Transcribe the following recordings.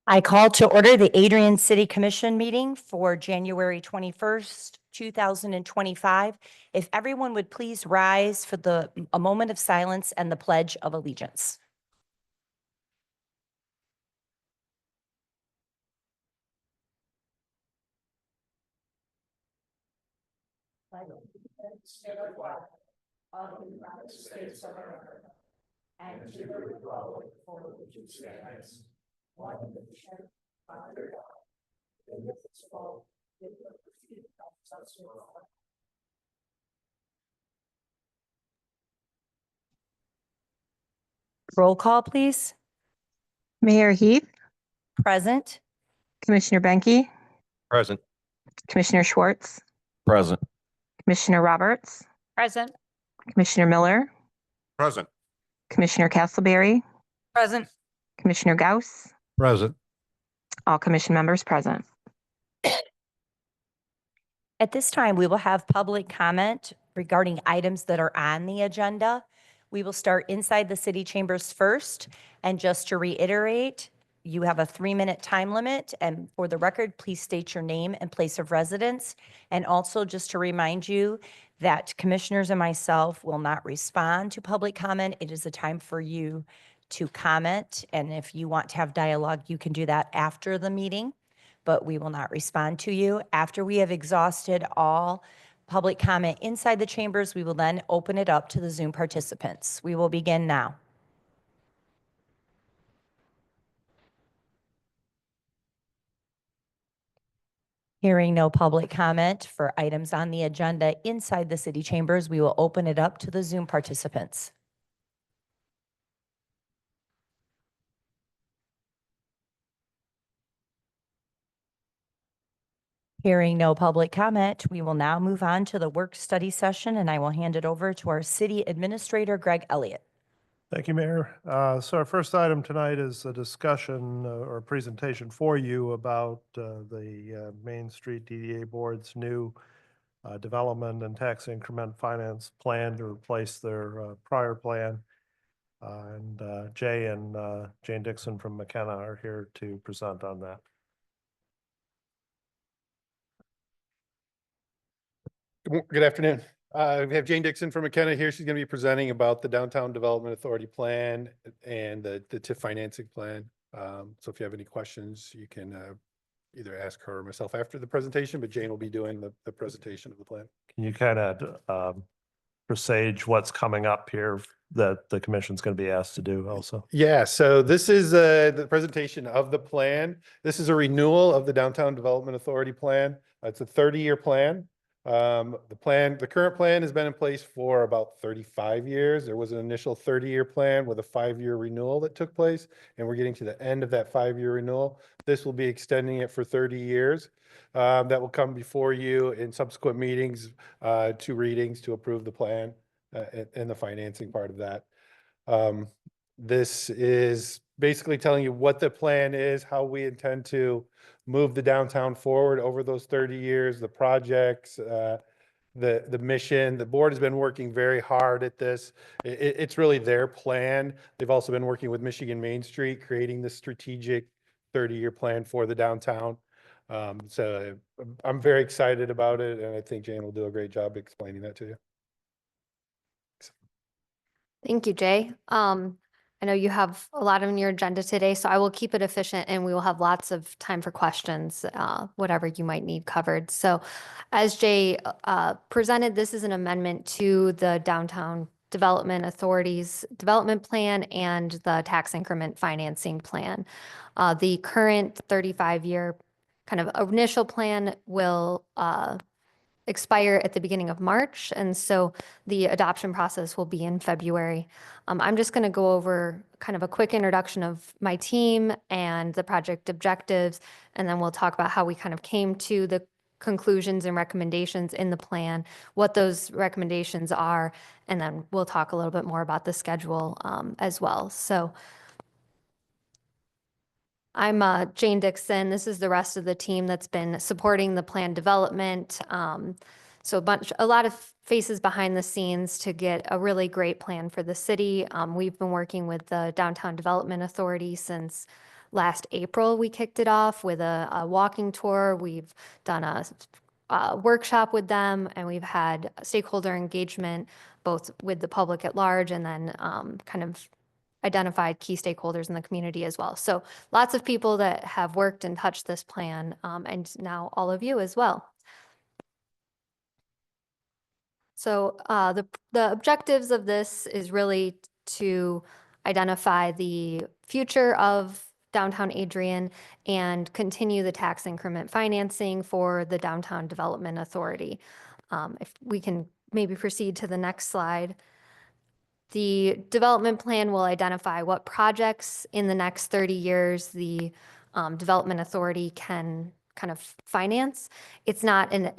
I call to order the Adrian City Commission meeting for January 21st, 2025. If everyone would please rise for a moment of silence and the Pledge of Allegiance. Of the United States of America and to the republic for which it stands, one nation, under God, indivisible, with liberty and justice for all. Roll call, please. Mayor Heath, Present. Commissioner Benke, Present. Commissioner Schwartz, Present. Commissioner Roberts, Present. Commissioner Miller, Present. Commissioner Castleberry, Present. Commissioner Gauss, Present. all commission members present. At this time, we will have public comment regarding items that are on the agenda. We will start inside the city chambers first. And just to reiterate, you have a 3-minute time limit. And for the record, please state your name and place of residence. And also just to remind you that commissioners and myself will not respond to public comment. It is a time for you to comment. And if you want to have dialogue, you can do that after the meeting, but we will not respond to you. After we have exhausted all public comment inside the chambers, we will then open it up to the Zoom participants. We will begin now. Hearing no public comment for items on the agenda inside the city chambers, we will open it up to the Zoom participants. Hearing no public comment, we will now move on to the work study session, and I will hand it over to our city administrator, Greg Elliott. Thank you, Mayor. So our first item tonight is a discussion or a presentation for you about the Main Street DDA Board's new development and tax increment finance plan to replace their prior plan. And Jay and Jane Dixon from McKenna are here to present on that. Good afternoon. We have Jane Dixon from McKenna here. She's going to be presenting about the Downtown Development Authority plan and the TIF financing plan. So if you have any questions, you can either ask her or myself after the presentation, but Jane will be doing the presentation of the plan. Can you kind of presage what's coming up here that the commission's going to be asked to do also? Yeah, so this is the presentation of the plan. This is a renewal of the Downtown Development Authority plan. It's a 30-year plan. The current plan has been in place for about 35 years. There was an initial 30-year plan with a 5-year renewal that took place, and we're getting to the end of that 5-year renewal. This will be extending it for 30 years. That will come before you in subsequent meetings, 2 readings to approve the plan and the financing part of that. This is basically telling you what the plan is, how we intend to move the downtown forward over those 30 years, the projects, the mission. The board has been working very hard at this. It's really their plan. They've also been working with Michigan Main Street, creating this strategic 30-year plan for the downtown. So I'm very excited about it, and I think Jane will do a great job explaining that to you. Thank you, Jay. I know you have a lot on your agenda today, so I will keep it efficient and we will have lots of time for questions, whatever you might need covered. So as Jay presented, this is an amendment to the Downtown Development Authority's development plan and the tax increment financing plan. The current 35-year kind of initial plan will expire at the beginning of March. And so the adoption process will be in February. I'm just going to go over kind of a quick introduction of my team and the project objectives, and then we'll talk about how we kind of came to the conclusions and recommendations in the plan, what those recommendations are, and then we'll talk a little bit more about the schedule as well. So I'm Jane Dixon. This is the rest of the team that's been supporting the plan development. So a lot of faces behind the scenes to get a really great plan for the city. We've been working with the Downtown Development Authority since last April, we kicked it off with a walking tour. We've done a workshop with them, and we've had stakeholder engagement both with the public at large and then kind of identified key stakeholders in the community as well. So lots of people that have worked and touched this plan, and now all of you as well. So the objectives of this is really to identify the future of downtown Adrian and continue the tax increment financing for the Downtown Development Authority. If we can maybe proceed to the next slide. The development plan will identify what projects in the next 30 years the Development Authority can kind of finance. It's not an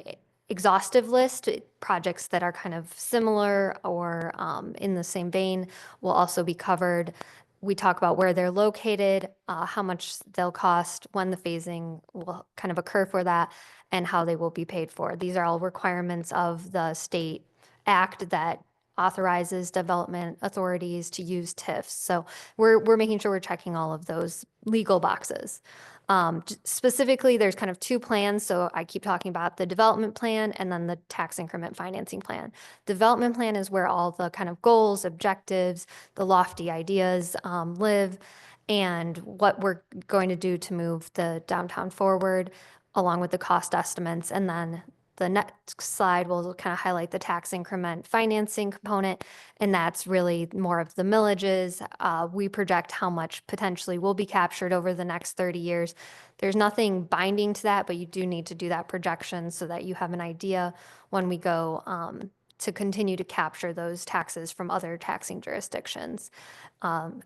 exhaustive list. Projects that are kind of similar or in the same vein will also be covered. We talk about where they're located, how much they'll cost, when the phasing will kind of occur for that, and how they will be paid for. These are all requirements of the state act that authorizes development authorities to use TIFs. So we're making sure we're checking all of those legal boxes. Specifically, there's kind of two plans. So I keep talking about the development plan and then the tax increment financing plan. Development plan is where all the kind of goals, objectives, the lofty ideas live, and what we're going to do to move the downtown forward, along with the cost estimates. And then the next slide will kind of highlight the tax increment financing component, and that's really more of the millages. We project how much potentially will be captured over the next 30 years. There's nothing binding to that, but you do need to do that projection so that you have an idea when we go to continue to capture those taxes from other taxing jurisdictions.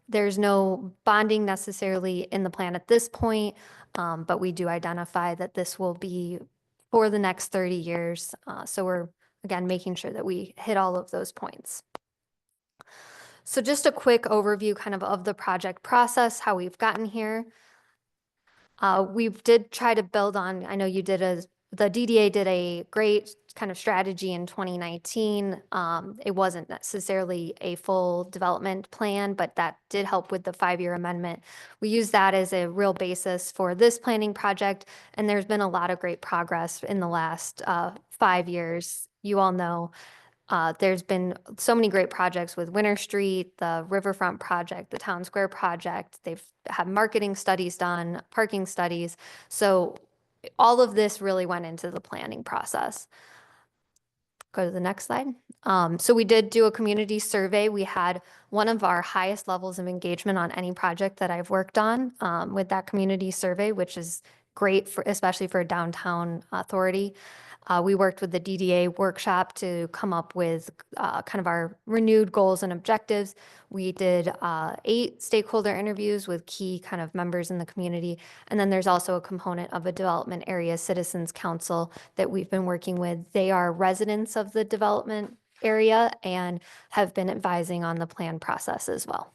There's no bonding necessarily in the plan at this point, but we do identify that this will be for the next 30 years. So we're, again, making sure that we hit all of those points. So just a quick overview kind of the project process, how we've gotten here. We did try to build on, I know you did the DDA did a great kind of strategy in 2019. It wasn't necessarily a full development plan, but that did help with the 5-year amendment. We use that as a real basis for this planning project, and there's been a lot of great progress in the last 5 years. You all know there's been so many great projects with Winter Street, the Riverfront project, the Town Square project. They've had marketing studies done, parking studies. So all of this really went into the planning process. Go to the next slide. So we did do a community survey. We had one of our highest levels of engagement on any project that I've worked on with that community survey, which is great for, especially for a downtown authority. We worked with the DDA workshop to come up with kind of our renewed goals and objectives. We did 8 stakeholder interviews with key kind of members in the community. And then there's also a component of a development area citizens council that we've been working with. They are residents of the development area and have been advising on the plan process as well.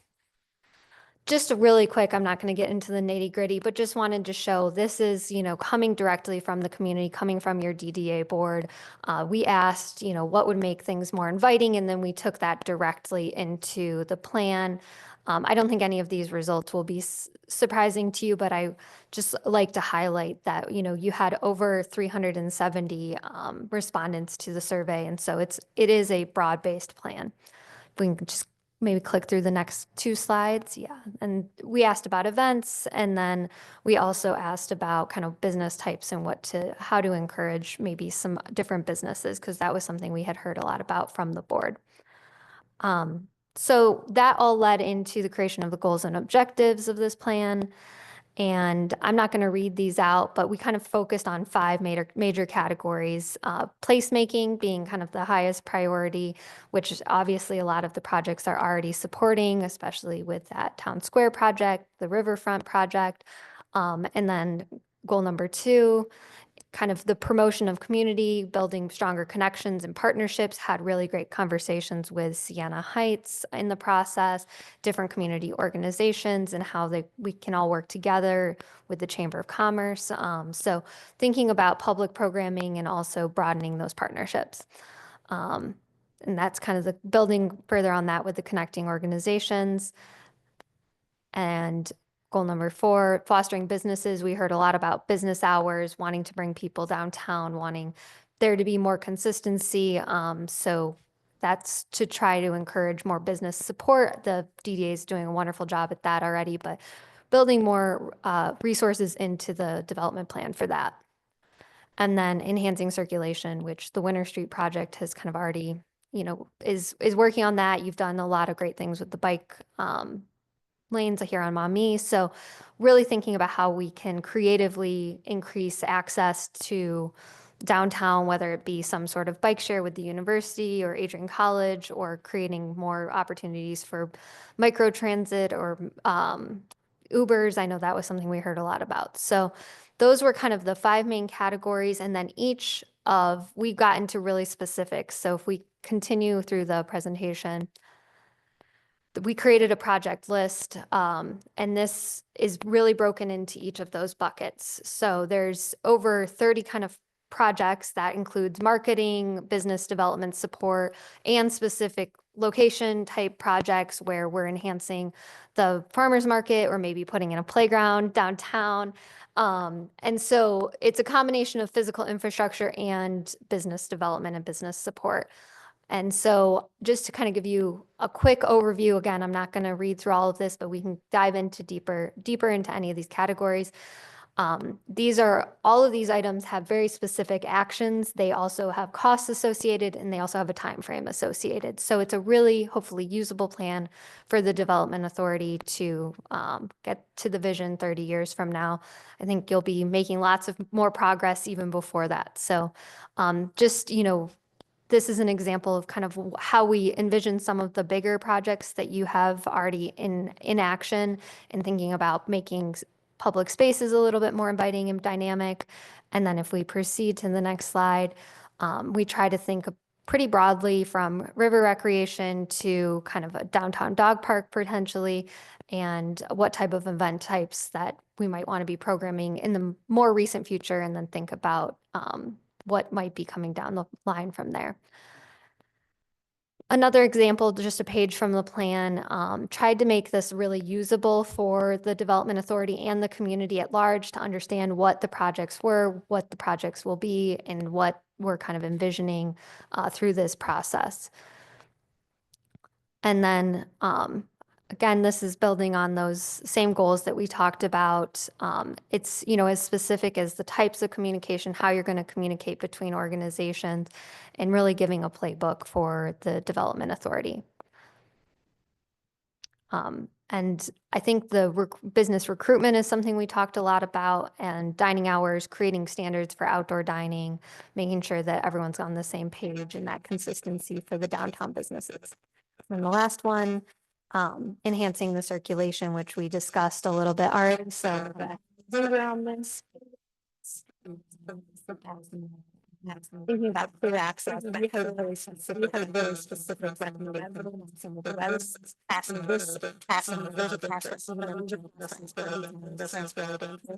Just really quick, I'm not going to get into the nitty gritty, but just wanted to show this is, coming directly from the community, coming from your DDA board. We asked, what would make things more inviting, and then we took that directly into the plan. I don't think any of these results will be surprising to you, but I just like to highlight that, you had over 370 respondents to the survey, and so it is a broad-based plan. If we can just maybe click through the next 2 slides. Yeah. And we asked about events, and then we also asked about kind of business types and how to encourage maybe some different businesses, because that was something we had heard a lot about from the board. So that all led into the creation of the goals and objectives of this plan. And I'm not going to read these out, but we kind of focused on 5 major categories, placemaking being kind of the highest priority, which is obviously a lot of the projects are already supporting, especially with that Town Square project, the Riverfront project. And then goal number 2, kind of the promotion of community, building stronger connections and partnerships, had really great conversations with Sienna Heights in the process, different community organizations, and how we can all work together with the Chamber of Commerce. So thinking about public programming and also broadening those partnerships. And that's kind of the building further on that with the connecting organizations. And Goal number 4, fostering businesses. We heard a lot about business hours, wanting to bring people downtown, wanting there to be more consistency. So that's to try to encourage more business support. The DDA is doing a wonderful job at that already, but building more resources into the development plan for that. And then enhancing circulation, which the Winter Street project has kind of already, is working on that. You've done a lot of great things with the bike lanes here on Maumee. So really thinking about how we can creatively increase access to downtown, whether it be some sort of bike share with the university or Adrian College, or creating more opportunities for micro transit or Ubers. I know that was something we heard a lot about. So those were kind of the 5 main categories. And then we got into really specifics. So if we continue through the presentation, we created a project list, and this is really broken into each of those buckets. So there's over 30 kind of projects that includes marketing, business development support, and specific location type projects where we're enhancing the farmers market or maybe putting in a playground downtown. And so it's a combination of physical infrastructure and business development and business support. And so just to kind of give you a quick overview, again, I'm not going to read through all of this, but we can dive into deeper into any of these categories. All of these items have very specific actions. They also have costs associated, and they also have a time frame associated. So it's a really hopefully usable plan for the Development Authority to get to the vision 30 years from now. I think you'll be making lots of more progress even before that. So this is an example of kind of how we envision some of the bigger projects that you have already in action, and thinking about making public spaces a little bit more inviting and dynamic. And then if we proceed to the next slide, we try to think pretty broadly from river recreation to kind of a downtown dog park potentially, and what type of event types that we might want to be programming in the more recent future, and then think about what might be coming down the line from there. Another example, just a page from the plan, tried to make this really usable for the Development Authority and the community at large to understand what the projects were, what the projects will be, and what we're kind of envisioning through this process. And then again, this is building on those same goals that we talked about. It's, as specific as the types of communication, how you're going to communicate between organizations, and really giving a playbook for the Development Authority. And I think the business recruitment is something we talked a lot about, and dining hours, creating standards for outdoor dining, making sure that everyone's on the same page, and that consistency for the downtown businesses. And the last one, enhancing the circulation, which we discussed a little bit already. So around this, thinking about clear access, we have really specific recommendations.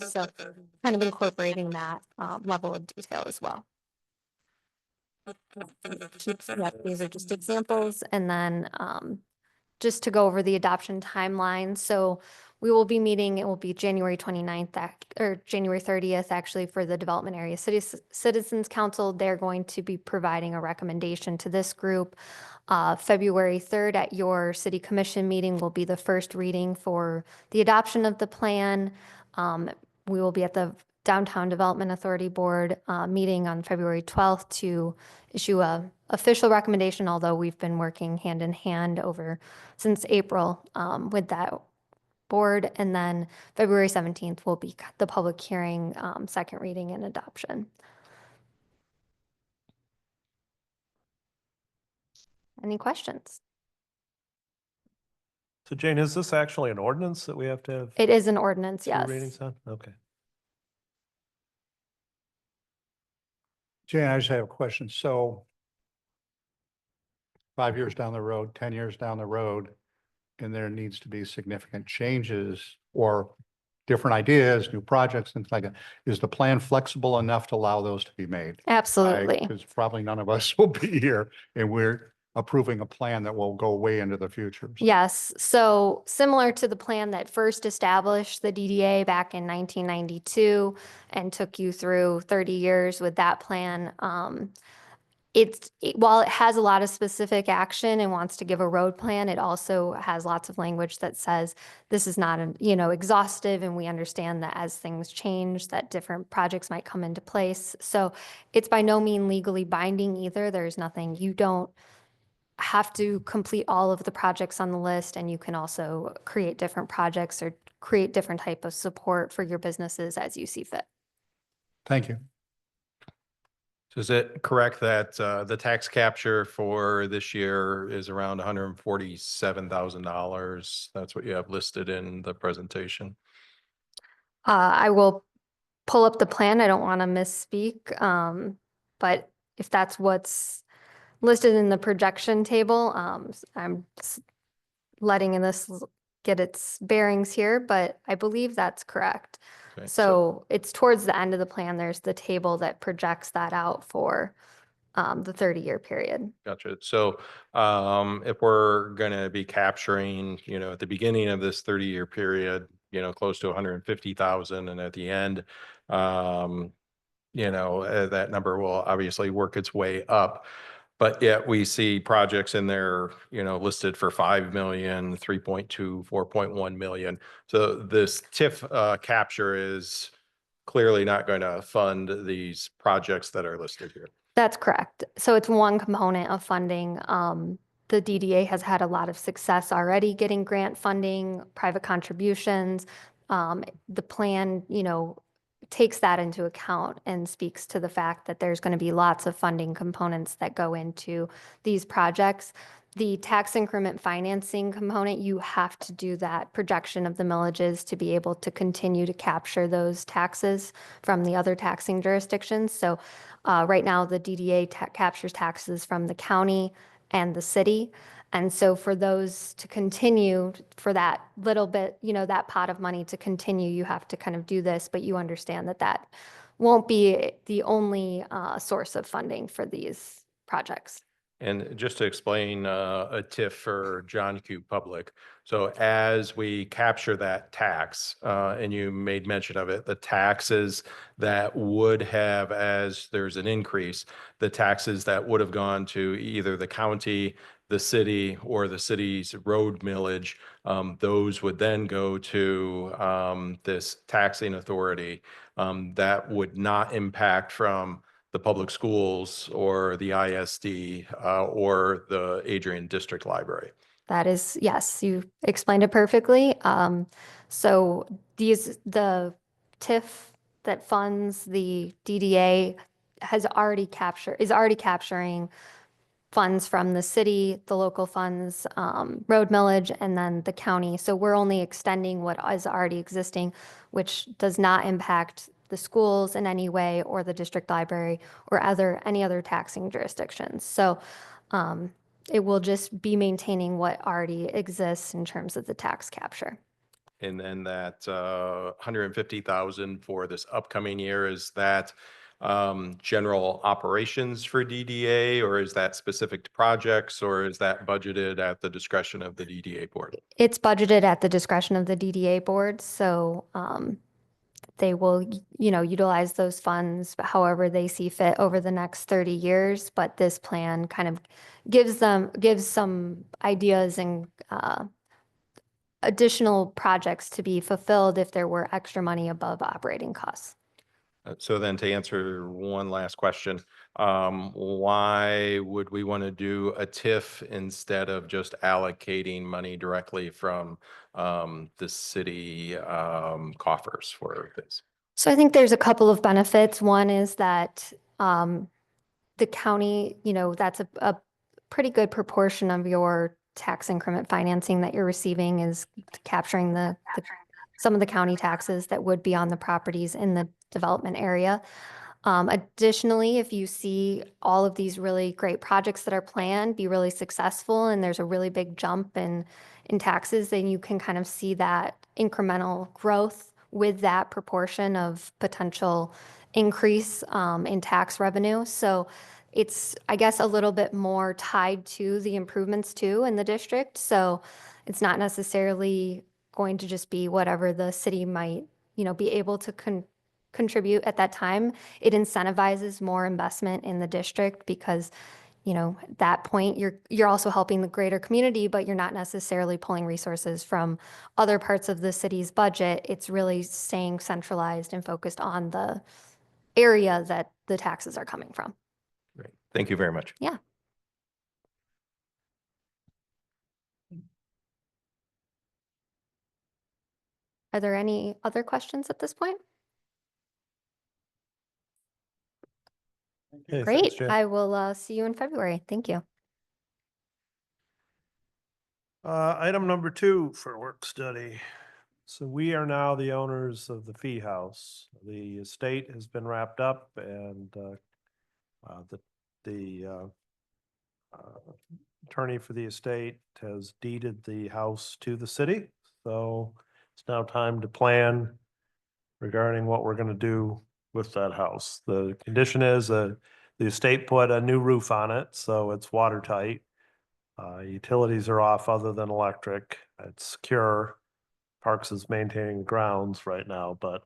So kind of incorporating that level of detail as well. Yep, these are just examples. And then just to go over the adoption timeline. So we will be meeting, it will be January 29th or January 30th, actually, for the Development Area Citizens Council. They're going to be providing a recommendation to this group. February 3rd at your City Commission meeting will be the first reading for the adoption of the plan. We will be at the Downtown Development Authority Board meeting on February 12th to issue a official recommendation, although we've been working hand in hand since April with that board. And then February 17th will be the public hearing, second reading and adoption. Any questions? So Jane, is this actually an ordinance that we have to have It is an ordinance, 2 yes. readings on? Okay. Jane, I just have a question. So 5 years down the road, 10 years down the road, and there needs to be significant changes or different ideas, new projects, things like that. Is the plan flexible enough to allow those to be made? Absolutely. Because probably none of us will be here, and we're approving a plan that will go way into the future. Yes, so similar to the plan that first established the DDA back in 1992 and took you through 30 years with that plan, while it has a lot of specific action and wants to give a road plan, it also has lots of language that says this is not, exhaustive, and we understand that as things change, that different projects might come into place. So it's by no means legally binding either. There's nothing, you don't have to complete all of the projects on the list, and you can also create different projects or create different type of support for your businesses as you see fit. Thank you. So is it correct that the tax capture for this year is around $147,000? That's what you have listed in the presentation. I will pull up the plan. I don't want to misspeak. But if that's what's listed in the projection table, I'm letting this get its bearings here, but I believe that's correct. Okay, So it's towards the end of the plan. There's the table that projects that out for the 30-year period. Gotcha. So if we're going to be capturing, at the beginning of this 30-year period, close to 150,000, and at the end, that number will obviously work its way up. But yet we see projects in there, listed for 5 million, 3.2, 4.1 million. So this TIF capture is clearly not going to fund these projects that are listed here. That's correct. So it's one component of funding. The DDA has had a lot of success already getting grant funding, private contributions. The plan, takes that into account and speaks to the fact that there's going to be lots of funding components that go into these projects. The tax increment financing component, you have to do that projection of the millages to be able to continue to capture those taxes from the other taxing jurisdictions. So right now, the DDA captures taxes from the county and the city. And so for those to continue, for that little bit, that pot of money to continue, you have to kind of do this, but you understand that that won't be the only source of funding for these projects. And just to explain a TIF for John Q. Public. So as we capture that tax, and you made mention of it, the taxes that would have, as there's an increase, the taxes that would have gone to either the county, the city, or the city's road millage, those would then go to this taxing authority that would not impact from the public schools or the ISD or the Adrian District Library. That is, yes, you explained it perfectly. So the TIF that funds the DDA is already capturing funds from the city, the local funds, road millage, and then the county. So we're only extending what is already existing, which does not impact the schools in any way, or the district library, or any other taxing jurisdictions. So it will just be maintaining what already exists in terms of the tax capture. And then that 150,000 for this upcoming year, is that general operations for DDA, or is that specific to projects, or is that budgeted at the discretion of the DDA board? It's budgeted at the discretion of the DDA board. So they will, utilize those funds however they see fit over the next 30 years. But this plan kind of gives some ideas and additional projects to be fulfilled if there were extra money above operating costs. So then to answer one last question, why would we want to do a TIF instead of just allocating money directly from the city coffers for this? So I think there's a couple of benefits. One is that the county, that's a pretty good proportion of your tax increment financing that you're receiving is capturing some of the county taxes that would be on the properties in the development area. Additionally, if you see all of these really great projects that are planned be really successful, and there's a really big jump in taxes, then you can kind of see that incremental growth with that proportion of potential increase in tax revenue. So it's, I guess, a little bit more tied to the improvements too in the district. So it's not necessarily going to just be whatever the city might, be able to contribute at that time. It incentivizes more investment in the district because, at that point, you're also helping the greater community, but you're not necessarily pulling resources from other parts of the city's budget. It's really staying centralized and focused on the area that the taxes are coming from. Great. Thank you very much. Yeah. Are there any other questions at this point? Hey, thanks, Great. Jay. I will see you in February. Thank you. Item number 2 for work study. So we are now the owners of the Fee House. The estate has been wrapped up and the attorney for the estate has deeded the house to the city. So it's now time to plan regarding what we're going to do with that house. The condition is the estate put a new roof on it, so it's watertight. Utilities are off other than electric. It's secure. Parks is maintaining grounds right now, but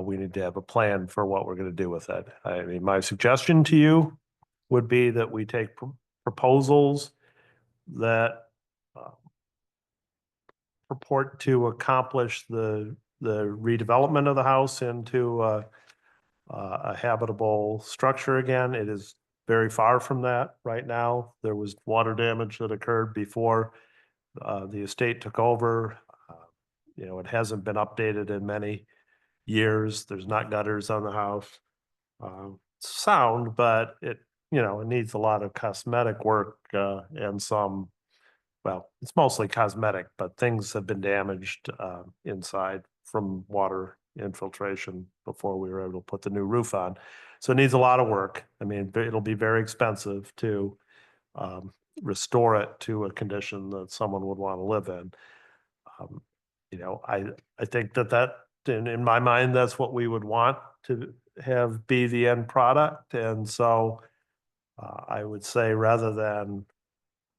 we need to have a plan for what we're going to do with it. I mean, my suggestion to you would be that we take proposals that purport to accomplish the redevelopment of the house into a habitable structure again. It is very far from that right now. There was water damage that occurred before the estate took over. It hasn't been updated in many years. There's not gutters on the house. It's sound, but it needs a lot of cosmetic work and some, well, it's mostly cosmetic, but things have been damaged inside from water infiltration before we were able to put the new roof on. So it needs a lot of work. I mean, it'll be very expensive to restore it to a condition that someone would want to live in. I think that in my mind, that's what we would want to have be the end product. And so I would say rather than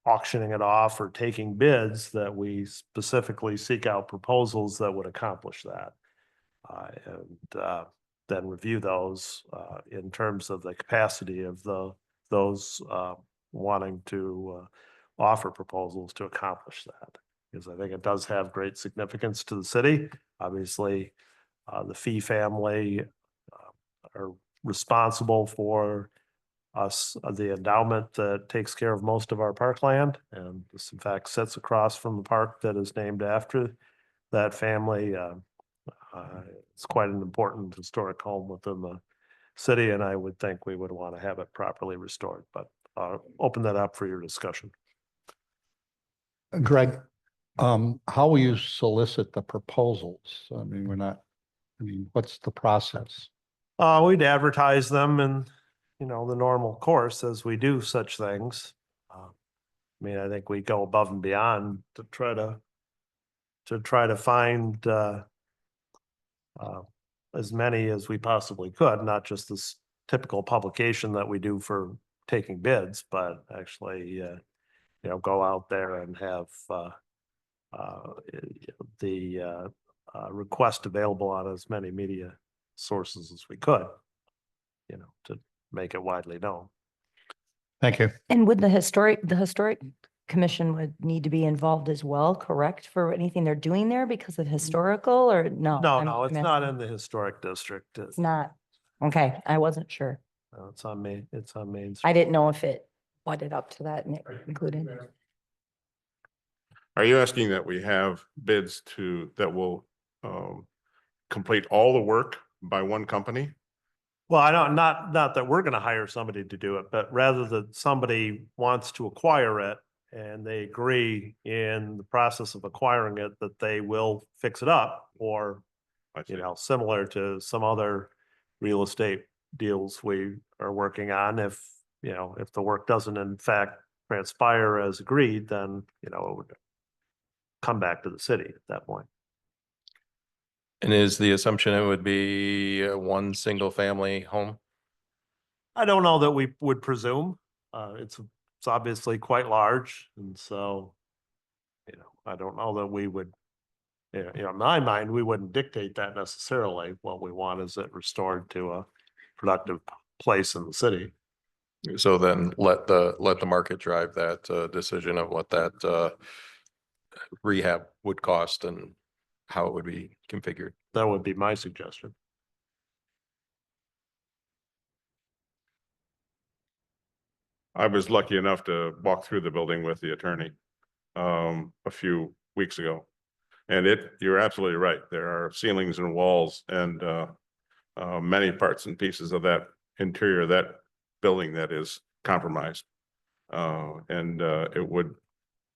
auctioning it off or taking bids, that we specifically seek out proposals that would accomplish that. And then review those in terms of the capacity of those wanting to offer proposals to accomplish that. Because I think it does have great significance to the city. Obviously, the Fee family are responsible for the endowment that takes care of most of our parkland. And this in fact sits across from the park that is named after that family. It's quite an important historic home within the city, and I would think we would want to have it properly restored, but open that up for your discussion. Greg, how will you solicit the proposals? I mean, what's the process? We'd advertise them in, the normal course as we do such things. I think we go above and beyond to try to find as many as we possibly could, not just this typical publication that we do for taking bids, but actually, go out there and have the request available on as many media sources as we could, to make it widely known. Thank you. And would the historic commission would need to be involved as well, correct, for anything they're doing there because of historical or no? No, it's not in the historic district. It's not. Okay, I wasn't sure. It's on Main. It's on Main I Street. didn't know if it butted up to that and it included. Are you asking that we have bids that will complete all the work by one company? Well, I don't, not that we're gonna hire somebody to do it, but rather that somebody wants to acquire it and they agree in the process of acquiring it that they will fix it up, or, I see. similar to some other real estate deals we are working on. If the work doesn't in fact transpire as agreed, then, it would come back to the city at that point. And is the assumption it would be one single family home? I don't know that we would presume. It's obviously quite large, and so, I don't know that we would, in my mind, we wouldn't dictate that necessarily. What we want is it restored to a productive place in the city. So then let the market drive that decision of what that rehab would cost and how it would be configured. That would be my suggestion. I was lucky enough to walk through the building with the attorney a few weeks ago. And you're absolutely right. There are ceilings and walls and many parts and pieces of that interior of that building that is compromised. It would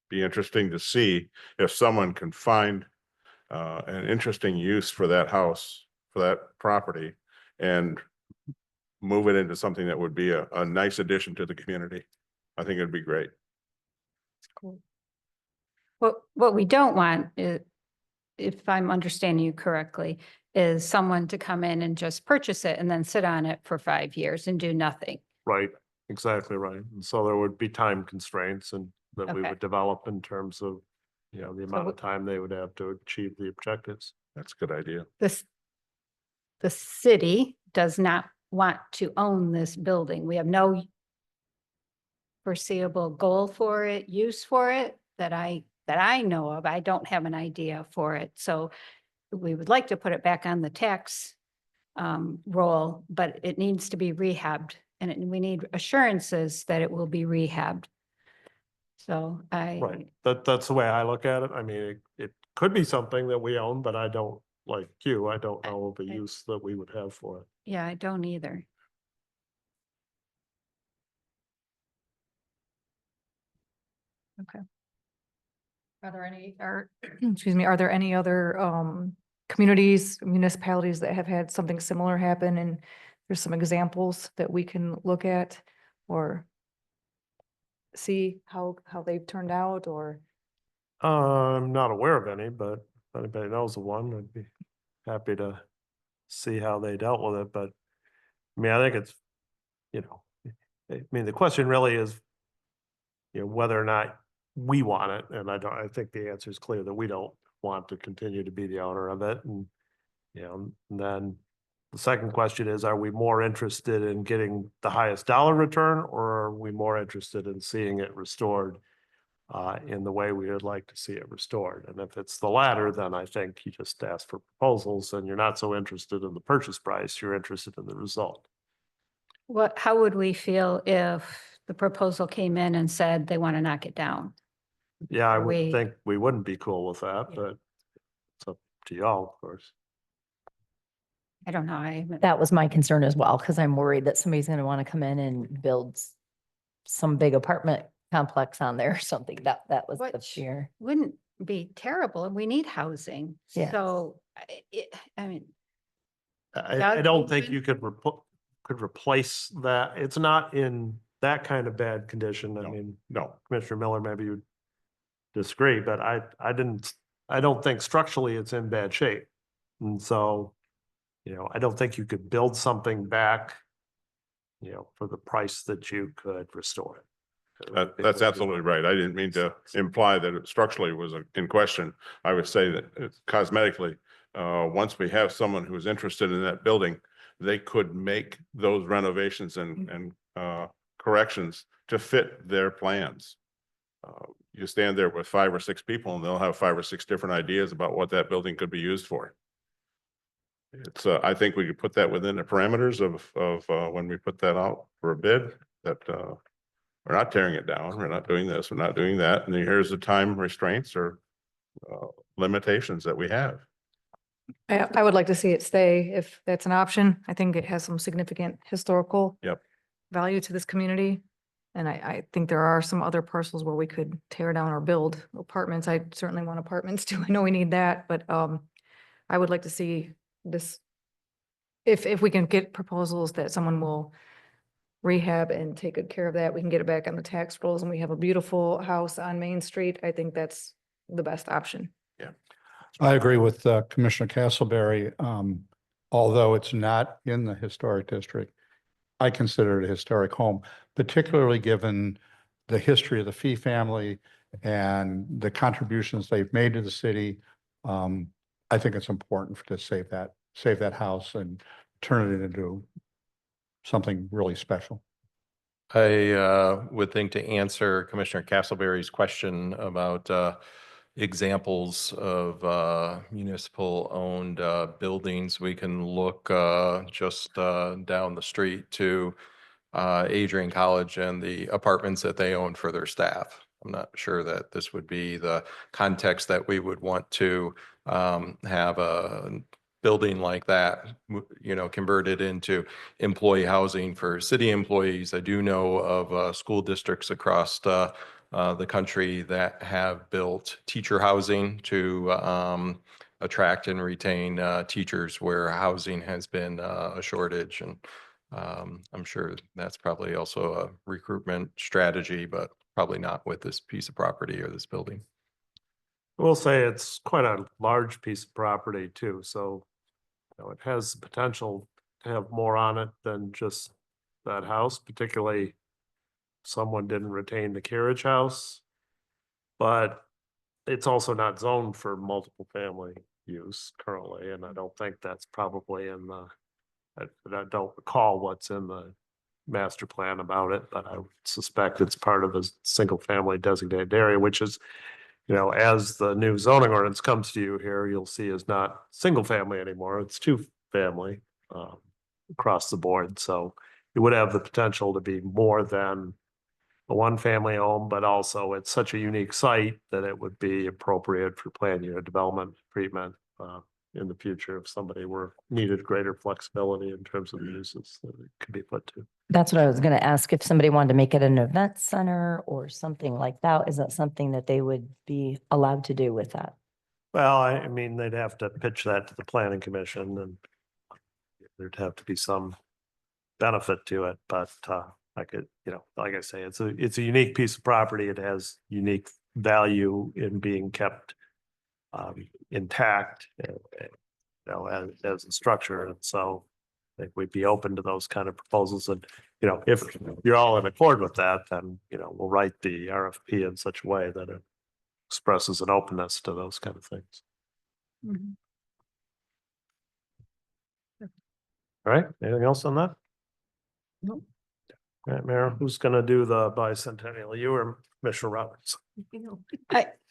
be interesting to see if someone can find an interesting use for that house, for that property, and move it into something that would be a nice addition to the community. I think it'd be great. What we don't want is, if I'm understanding you correctly, is someone to come in and just purchase it and then sit on it for 5 years and do nothing. Right, exactly right. And so there would be time constraints and that we Okay. would develop in terms of, the amount of w- time they would have to achieve the objectives. That's a good idea. The city does not want to own this building. We have no foreseeable goal for it, use for it that I know of. I don't have an idea for it. So we would like to put it back on the tax roll, but it needs to be rehabbed, and we need assurances that it will be rehabbed. So Right, that's the way I look at it. I mean, it could be something that we own, but I don't, like you, I don't know the use that we would have for it. Yeah, I don't either. Are there any, excuse me, are there any other communities, municipalities that have had something similar happen? And there's some examples that we can look at or see how they've turned out, or? I'm not aware of any, but if anybody knows of one, I'd be happy to see how they dealt with it. But I mean, I think it's, I mean, the question really is, whether or not we want it. And I think the answer is clear that we don't want to continue to be the owner of it. And, and then the second question is, are we more interested in getting the highest dollar return, or are we more interested in seeing it restored in the way we would like to see it restored? And if it's the latter, then I think you just ask for proposals and you're not so interested in the purchase price, you're interested in the result. How would we feel if the proposal came in and said they want to knock it down? Yeah, I Are would we- think we wouldn't be cool with that, Yeah. but it's up to y'all, of course. I don't know. That was my concern as well, because I'm worried that somebody's going to want to come in and build some big apartment complex on there or something. That was the Which fear. wouldn't be terrible. We need housing. Yes. So I mean, I Doug, don't think even- you could replace that. It's not in that kind of bad condition. I No. mean, No, Commissioner Miller, maybe you disagree, but I don't think structurally it's in bad shape. And so, I don't think you could build something back, for the price that you could restore it. that's absolutely right. I didn't mean to imply that it structurally was in question. I would say that it's cosmetically, once we have someone who is interested in that building, they could make those renovations and corrections to fit their plans. You stand there with 5 or 6 people and they'll have 5 or 6 different ideas about what that building could be used for. It's, I think we could put that within the parameters of when we put that out for a bid, that we're not tearing it down, we're not doing this, we're not doing that, and then here's the time restraints or limitations that we have. I would like to see it stay if that's an option. I think it has some significant historical Yep. value to this community. And I think there are some other parcels where we could tear down or build apartments. I certainly want apartments too. I know we need that, but I would like to see this. If we can get proposals that someone will rehab and take good care of that, we can get it back on the tax rolls and we have a beautiful house on Main Street. I think that's the best option. I agree with Commissioner Castleberry. Although it's not in the historic district, I consider it a historic home, particularly given the history of the Fee family and the contributions they've made to the city. I think it's important to save that house and turn it into something really special. I would think to answer Commissioner Castleberry's question about examples of municipal-owned buildings, we can look just down the street to Adrian College and the apartments that they own for their staff. I'm not sure that this would be the context that we would want to have a building like that, converted into employee housing for city employees. I do know of school districts across the country that have built teacher housing to attract and retain teachers where housing has been a shortage. And I'm sure that's probably also a recruitment strategy, but probably not with this piece of property or this building. I will say it's quite a large piece of property too, so it has the potential to have more on it than just that house, particularly if someone didn't retain the carriage house. But it's also not zoned for multiple family use currently, and I don't think that's probably in the, I don't recall what's in the master plan about it, but I would suspect it's part of a single family designated area, which is, as the new zoning ordinance comes to you here, you'll see is not single family anymore. It's two family across the board. So it would have the potential to be more than a one family home, but also it's such a unique site that it would be appropriate for plan unit development treatment in the future if somebody needed greater flexibility in terms of the uses that it could be put to. That's what I was going to ask. If somebody wanted to make it an event center or something like that, is that something that they would be allowed to do with that? Well, I mean, they'd have to pitch that to the planning commission and there'd have to be some benefit to it, but I could, like I say, it's a unique piece of property. It has unique value in being kept intact, as a structure. And so I think we'd be open to those kind of proposals. And, if you're all in accord with that, then, we'll write the RFP in such a way that it expresses an openness to those kind of things. Mhm. All right, anything else on that? Nope. All right, Mayor, who's gonna do the bicentennial? You or Commissioner Roberts?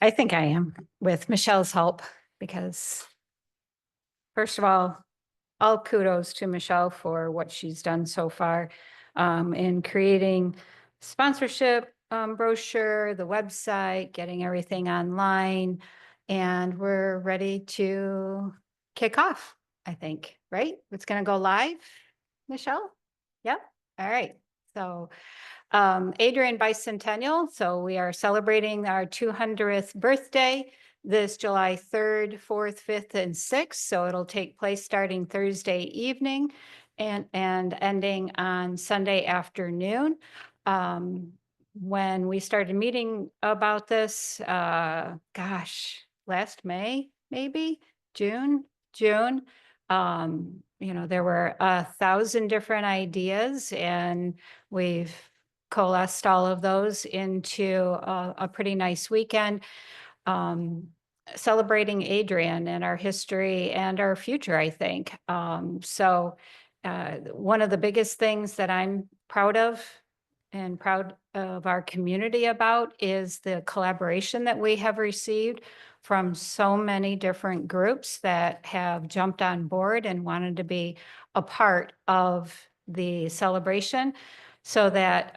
I think I am with Michelle's help because first of all kudos to Michelle for what she's done so far in creating sponsorship brochure, the website, getting everything online, and we're ready to kick off, I think, right? It's going to go live, Michelle? Yep. All right. So Adrian Bicentennial. So we are celebrating our 200th birthday this July 3rd, 4th, 5th, and 6th. So it'll take place starting Thursday evening and ending on Sunday afternoon. When we started meeting about this, last May, maybe June. There were 1,000 different ideas and we've coalesced all of those into a pretty nice weekend celebrating Adrian and our history and our future, I think. So one of the biggest things that I'm proud of and proud of our community about is the collaboration that we have received from so many different groups that have jumped on board and wanted to be a part of the celebration. So that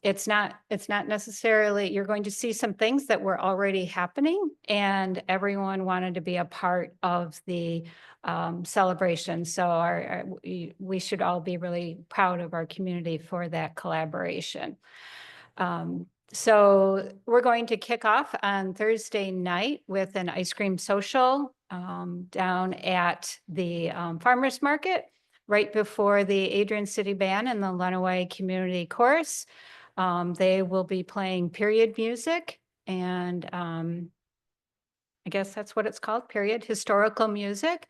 it's not necessarily, you're going to see some things that were already happening and everyone wanted to be a part of the celebration. So we should all be really proud of our community for that collaboration. So we're going to kick off on Thursday night with an ice cream social down at the farmers market, right before the Adrian City Band and the Lenawee Community Chorus. They will be playing period music and I guess that's what it's called, period, historical music.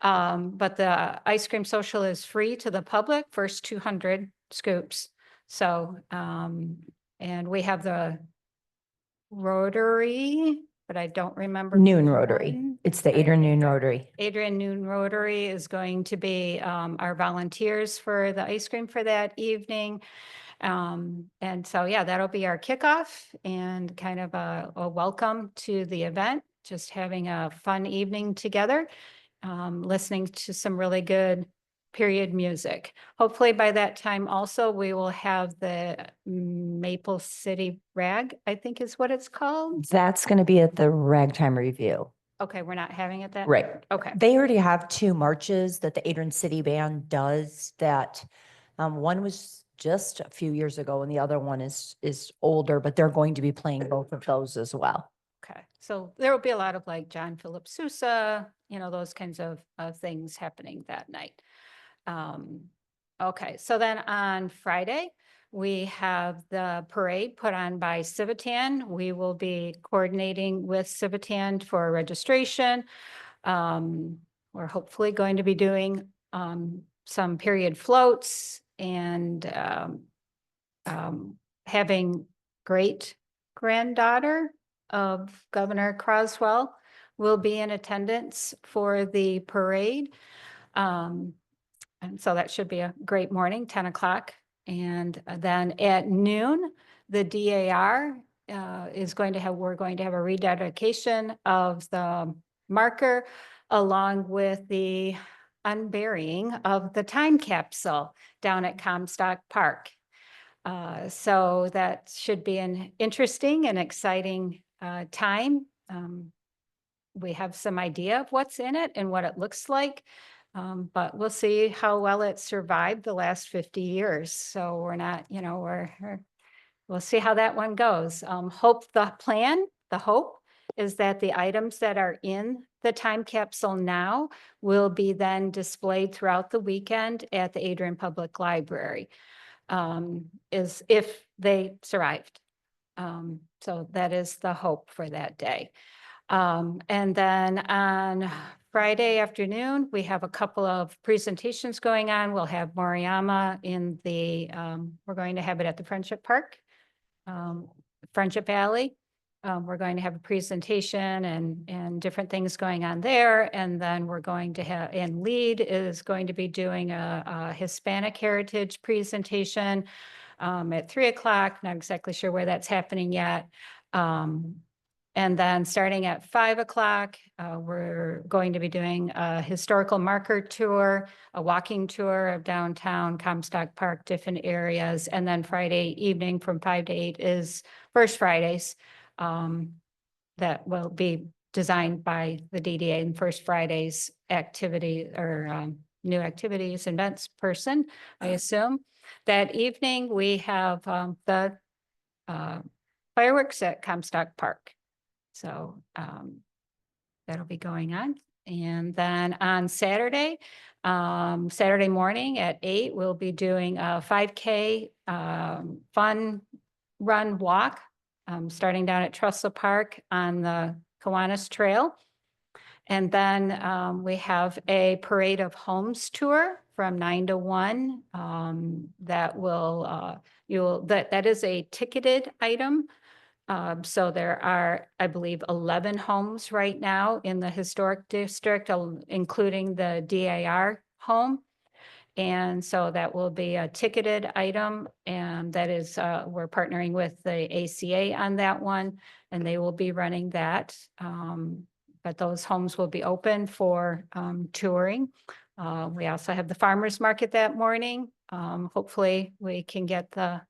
But the ice cream social is free to the public. First 200 scoops. So, and we have the Rotary, but I don't remember. Noon Rotary. one. It's the Okay. Adrian Noon Rotary. Adrian Noon Rotary is going to be our volunteers for the ice cream for that evening. And so, yeah, that'll be our kickoff and kind of a welcome to the event, just having a fun evening together, listening to some really good period music. Hopefully by that time also, we will have the Maple City Rag, I think is what it's called. That's going to be at the Ragtime Review. Okay, we're not having it that. Right. Okay. They already have 2 marches that the Adrian City Band does that. One was just a few years ago and the other one is older, but they're going to be playing both of those as well. Okay, so there will be a lot of like John Philip Sousa, those kinds of things happening that night. Okay, so then on Friday, we have the parade put on by Civitan. We will be coordinating with Civitan for registration. We're hopefully going to be doing some period floats and having great granddaughter of Governor Croswell will be in attendance for the parade. And so that should be a great morning, 10 o'clock. And then at noon, the DAR we're going to have a rededication of the marker along with the unburying of the time capsule down at Comstock Park. So that should be an interesting and exciting time. We have some idea of what's in it and what it looks like, but we'll see how well it survived the last 50 years. So we're not, we'll see how that one goes. The hope is that the items that are in the time capsule now will be then displayed throughout the weekend at the Adrian Public Library, is if they survived. So that is the hope for that day. And then on Friday afternoon, we have a couple of presentations going on. We'll have Moriyama in we're going to have it at the Friendship Park, Friendship Alley. We're going to have a presentation and different things going on there. And then we're going to have, and LEAD is going to be doing a Hispanic Heritage presentation at 3 o'clock. Not exactly sure where that's happening yet. And then starting at 5 o'clock, we're going to be doing a historical marker tour, a walking tour of downtown Comstock Park, different areas. And then Friday evening from 5 to 8 is First Fridays. That will be designed by the DDA and First Fridays activity or new activities events person, I assume. That evening, we have the fireworks at Comstock Park. So that'll be going on. And then on Saturday morning at 8, we'll be doing a 5K fun run walk, starting down at Trussell Park on the Kiwanis Trail. And then we have a Parade of Homes tour from 9 to 1 that will, that is a ticketed item. So there are, I believe, 11 homes right now in the historic district, including the DAR home. And so that will be a ticketed item. And that is, we're partnering with the ACA on that one, and they will be running that. But those homes will be open for touring. We also have the farmers market that morning. Hopefully we can get the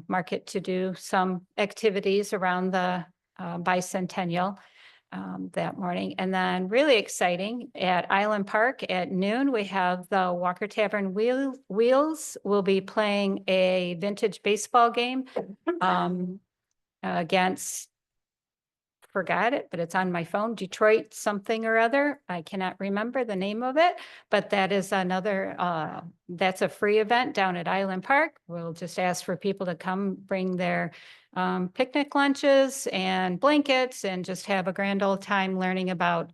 market to do some activities around the bicentennial that morning. And then really exciting at Island Park at noon, we have the Walker Tavern Wheels will be playing a vintage baseball game against, forgot it, but it's on my phone, Detroit something or other. I cannot remember the name of it, but that is another, that's a free event down at Island Park. We'll just ask for people to come bring their picnic lunches and blankets and just have a grand old time learning about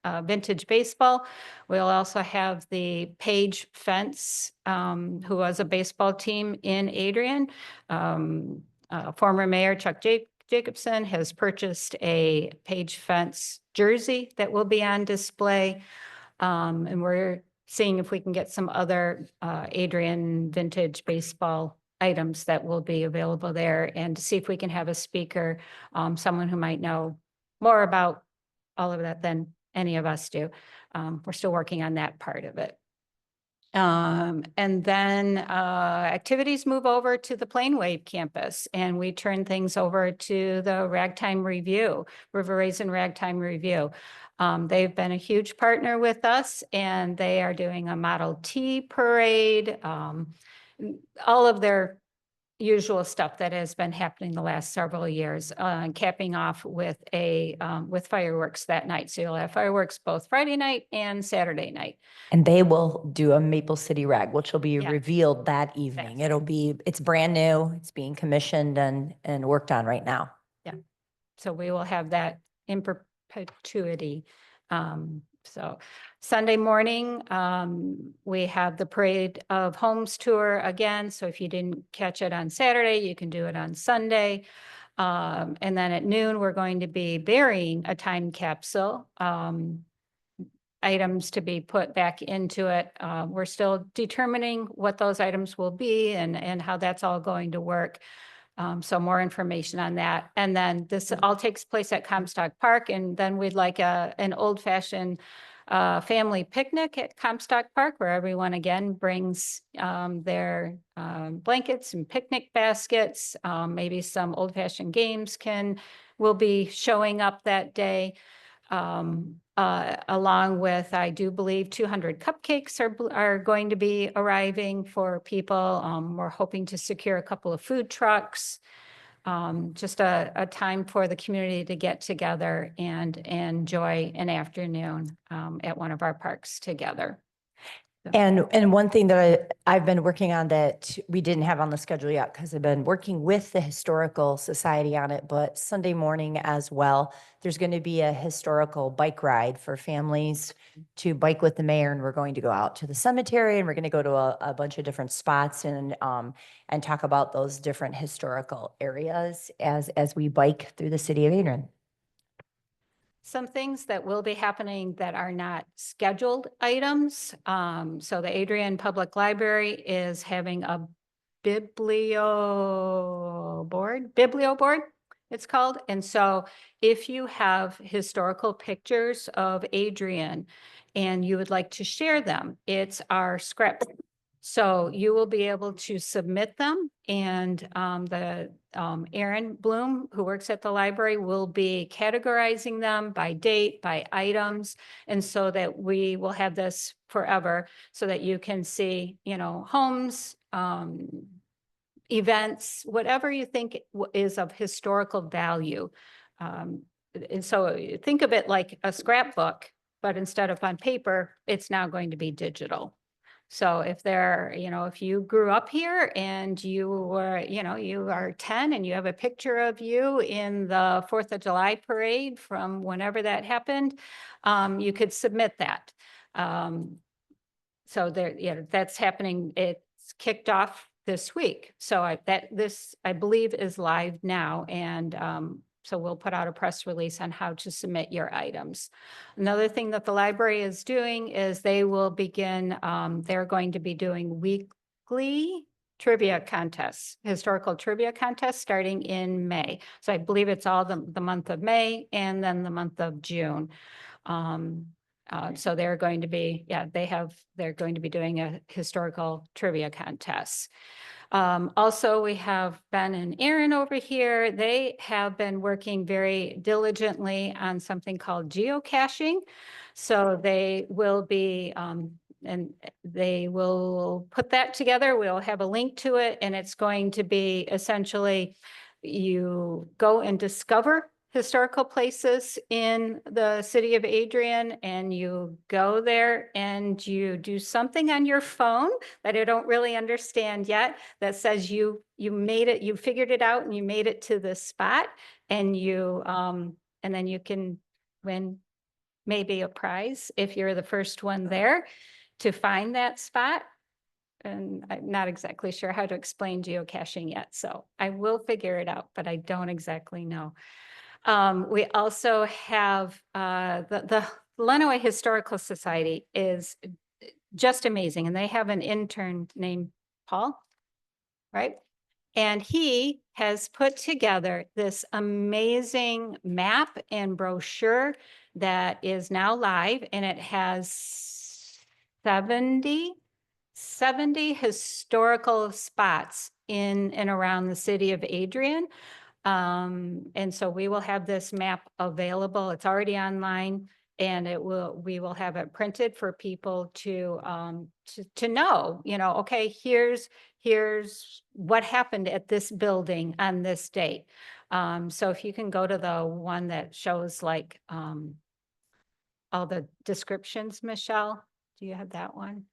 vintage baseball. We'll also have the Page Fence, who was a baseball team in Adrian. Former Mayor Chuck Jacobson has purchased a Page Fence jersey that will be on display. And we're seeing if we can get some other Adrian vintage baseball items that will be available there, and to see if we can have a speaker, someone who might know more about all of that than any of us do. We're still working on that part of it. And then activities move over to the Plain Wave campus, and we turn things over to the Ragtime Review, River Raisin Ragtime Review. They've been a huge partner with us, and they are doing a Model T parade, all of their usual stuff that has been happening the last several years, capping off with with fireworks that night. So you'll have fireworks both Friday night and Saturday night. And they will do a Maple City Rag, which will be Yeah. revealed that evening. It's brand new, it's being commissioned and worked on right now. So we will have that in perpetuity. So Sunday morning, we have the Parade of Homes tour again. So if you didn't catch it on Saturday, you can do it on Sunday. And then at noon, we're going to be burying a time capsule. Items to be put back into it. We're still determining what those items will be and how that's all going to work. So more information on that. And then this all takes place at Comstock Park, and then we'd like an old-fashioned family picnic at Comstock Park, where everyone again brings their blankets and picnic baskets. Maybe some old-fashioned games will be showing up that day. Along with, I do believe, 200 cupcakes are going to be arriving for people. We're hoping to secure a couple of food trucks. Just a time for the community to get together and enjoy an afternoon at one of our parks together. And one thing that I've been working on that we didn't have on the schedule yet, because I've been working with the Historical Society on it, but Sunday morning as well, there's going to be a historical bike ride for families to bike with the mayor. And we're going to go out to the cemetery, and we're going to go to a bunch of different spots and talk about those different historical areas as we bike through the city of Adrian. Some things that will be happening that are not scheduled items. So the Adrian Public Library is having a biblio board, it's called. And so if you have historical pictures of Adrian and you would like to share them, it's our scrap. So you will be able to submit them, and Aaron Bloom, who works at the library, will be categorizing them by date, by items, and so that we will have this forever, so that you can see, homes, events, whatever you think is of historical value. And so think of it like a scrapbook, but instead of on paper, it's now going to be digital. So if if you grew up here and you were, you are 10 and you have a picture of you in the 4th of July parade from whenever that happened, you could submit that. So that's happening. It's kicked off this week. So this I believe is live now, and so we'll put out a press release on how to submit your items. Another thing that the library is doing is they will begin, they're going to be doing weekly trivia contests, historical trivia contests starting in May. So I believe it's all the month of May and then the month of June. So they're going to be, they're going to be doing a historical trivia contest. Also, we have Ben and Aaron over here. They have been working very diligently on something called geocaching. So they will be, and they will put that together. We'll have a link to it, and it's going to be essentially you go and discover historical places in the city of Adrian, and you go there and you do something on your phone that I don't really understand yet, that says you made it, you figured it out and you made it to this spot, and you and then you can win maybe a prize if you're the first one there to find that spot. And I'm not exactly sure how to explain geocaching yet, so I will figure it out, but I don't exactly know. We also have the Lenawee Historical Society is just amazing, and they have an intern named Paul, right? And he has put together this amazing map and brochure that is now live, and it has 70 historical spots in and around the city of Adrian. And so we will have this map available. It's already online, and we will have it printed for people to know, okay, here's what happened at this building on this date. So if you can go to the one that shows like all the descriptions, Michelle, do you have that one?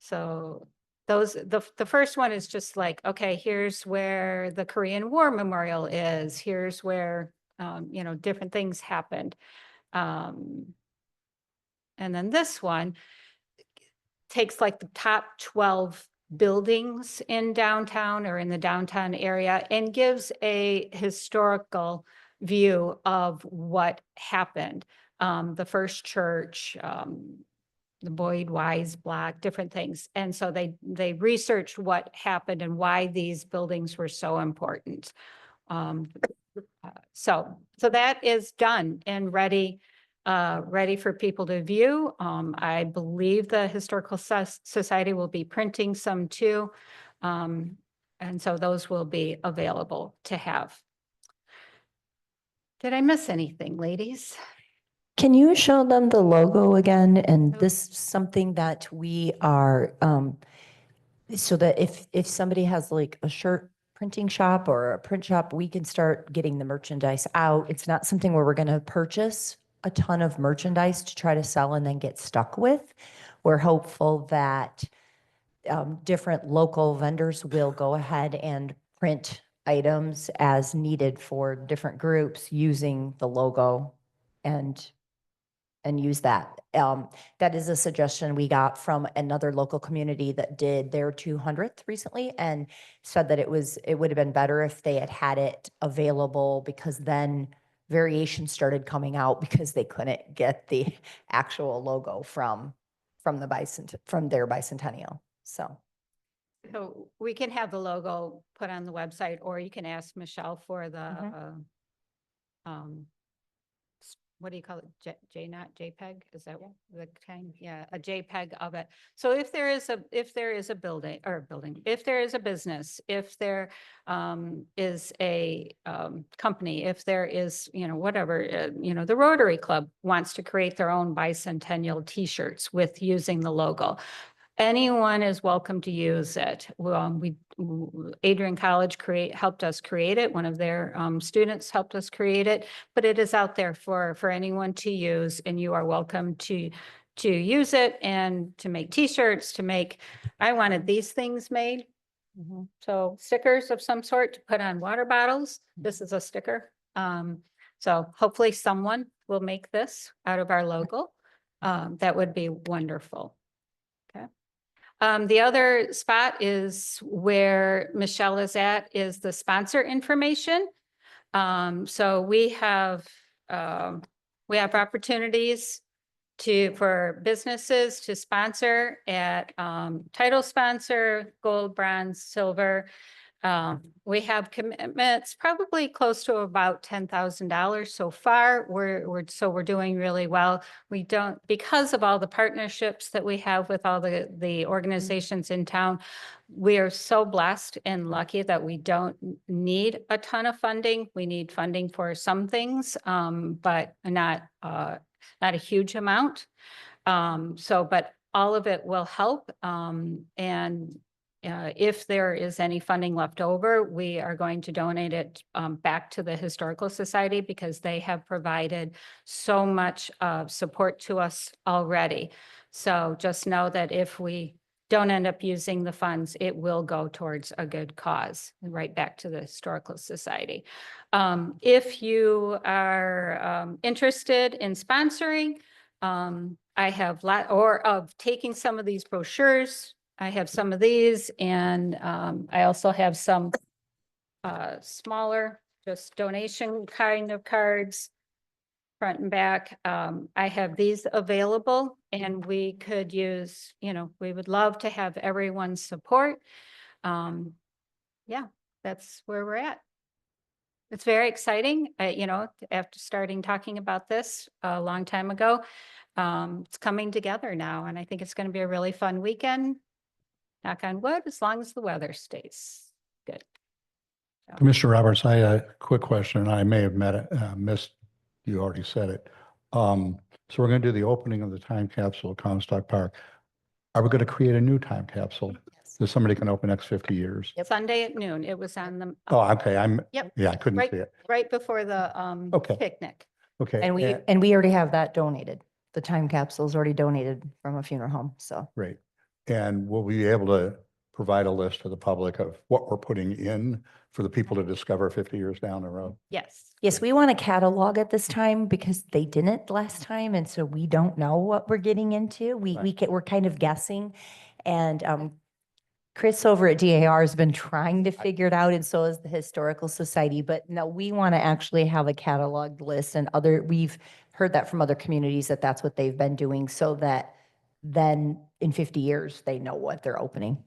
So the first one is just like, okay, here's where the Korean War Memorial is. Here's where, different things happened. And then this one takes like the top 12 buildings in downtown or in the downtown area and gives a historical view of what happened. The first church, the Boyd Wise Block, different things. And so they researched what happened and why these buildings were so important. So that is done and ready for people to view. I believe the Historical Society will be printing some too. And so those will be available to have. Did I miss anything, ladies? Can you show them the logo again? And Oh. this is something that we are, so that if somebody has like a shirt printing shop or a print shop, we can start getting the merchandise out. It's not something where we're going to purchase a ton of merchandise to try to sell and then get stuck with. We're hopeful that different local vendors will go ahead and print items as needed for different groups using the logo and use that. That is a suggestion we got from another local community that did their 200th recently and said that it would have been better if they had had it available, because then variations started coming out because they couldn't get the actual logo from their bicentennial. So we can have the logo put on the website, or you can ask Michelle for the, what do you call it? JPEG? Is that the kind? Yeah, a JPEG of it. So if there is a building, if there is a business, if there is a company, if there is, whatever, the Rotary Club wants to create their own bicentennial T-shirts with using the logo, anyone is welcome to use it. Adrian College helped us create it. One of their students helped us create it, but it is out there for anyone to use, and you are welcome to use it and to make T-shirts, I wanted these things made. So stickers of some sort to put on water bottles. This is a sticker. So hopefully someone will make this out of our logo. That would be wonderful. The other spot is where Michelle is at, is the sponsor information. So we have opportunities for businesses to sponsor at title sponsor, gold, bronze, silver. We have commitments probably close to about $10,000 so far. We're doing really well. We don't, because of all the partnerships that we have with all the organizations in town, we are so blessed and lucky that we don't need a ton of funding. We need funding for some things, but not a huge amount. But all of it will help. If there is any funding left over, we are going to donate it back to the Historical Society, because they have provided so much support to us already. So just know that if we don't end up using the funds, it will go towards a good cause, and right back to the Historical Society. If you are interested in sponsoring, I have or of taking some of these brochures, I have some of these, and I also have some smaller, just donation kind of cards, front and back. I have these available, and we could use, we would love to have everyone's support. Yeah, that's where we're at. It's very exciting, after starting talking about this a long time ago. It's coming together now, and I think it's going to be a really fun weekend. Knock on wood, as long as the weather stays good. So, Commissioner Roberts, I had a quick question, and I may have missed, you already said it. So we're going to do the opening of the time capsule at Comstock Park. Are we going to create a new time capsule that somebody can open next 50 years? Sunday at noon, it was on the. Oh, okay, Yep. yeah, I couldn't Right, see it. right before the Okay. picnic. Okay. And we already have that donated. The time capsule is already donated from a funeral home, so. Great. And will we be able to provide a list to the public of what we're putting in for the people to discover 50 years down the road? Yes. Yes, we want to catalog at this time because they didn't last time, and so we don't know what we're getting into. We're kind of guessing. And Chris over at DAR has been trying to figure it out, and so is the Historical Society. But no, we want to actually have a cataloged list, and we've heard that from other communities that that's what they've been doing, so that then in 50 years, they know what they're opening.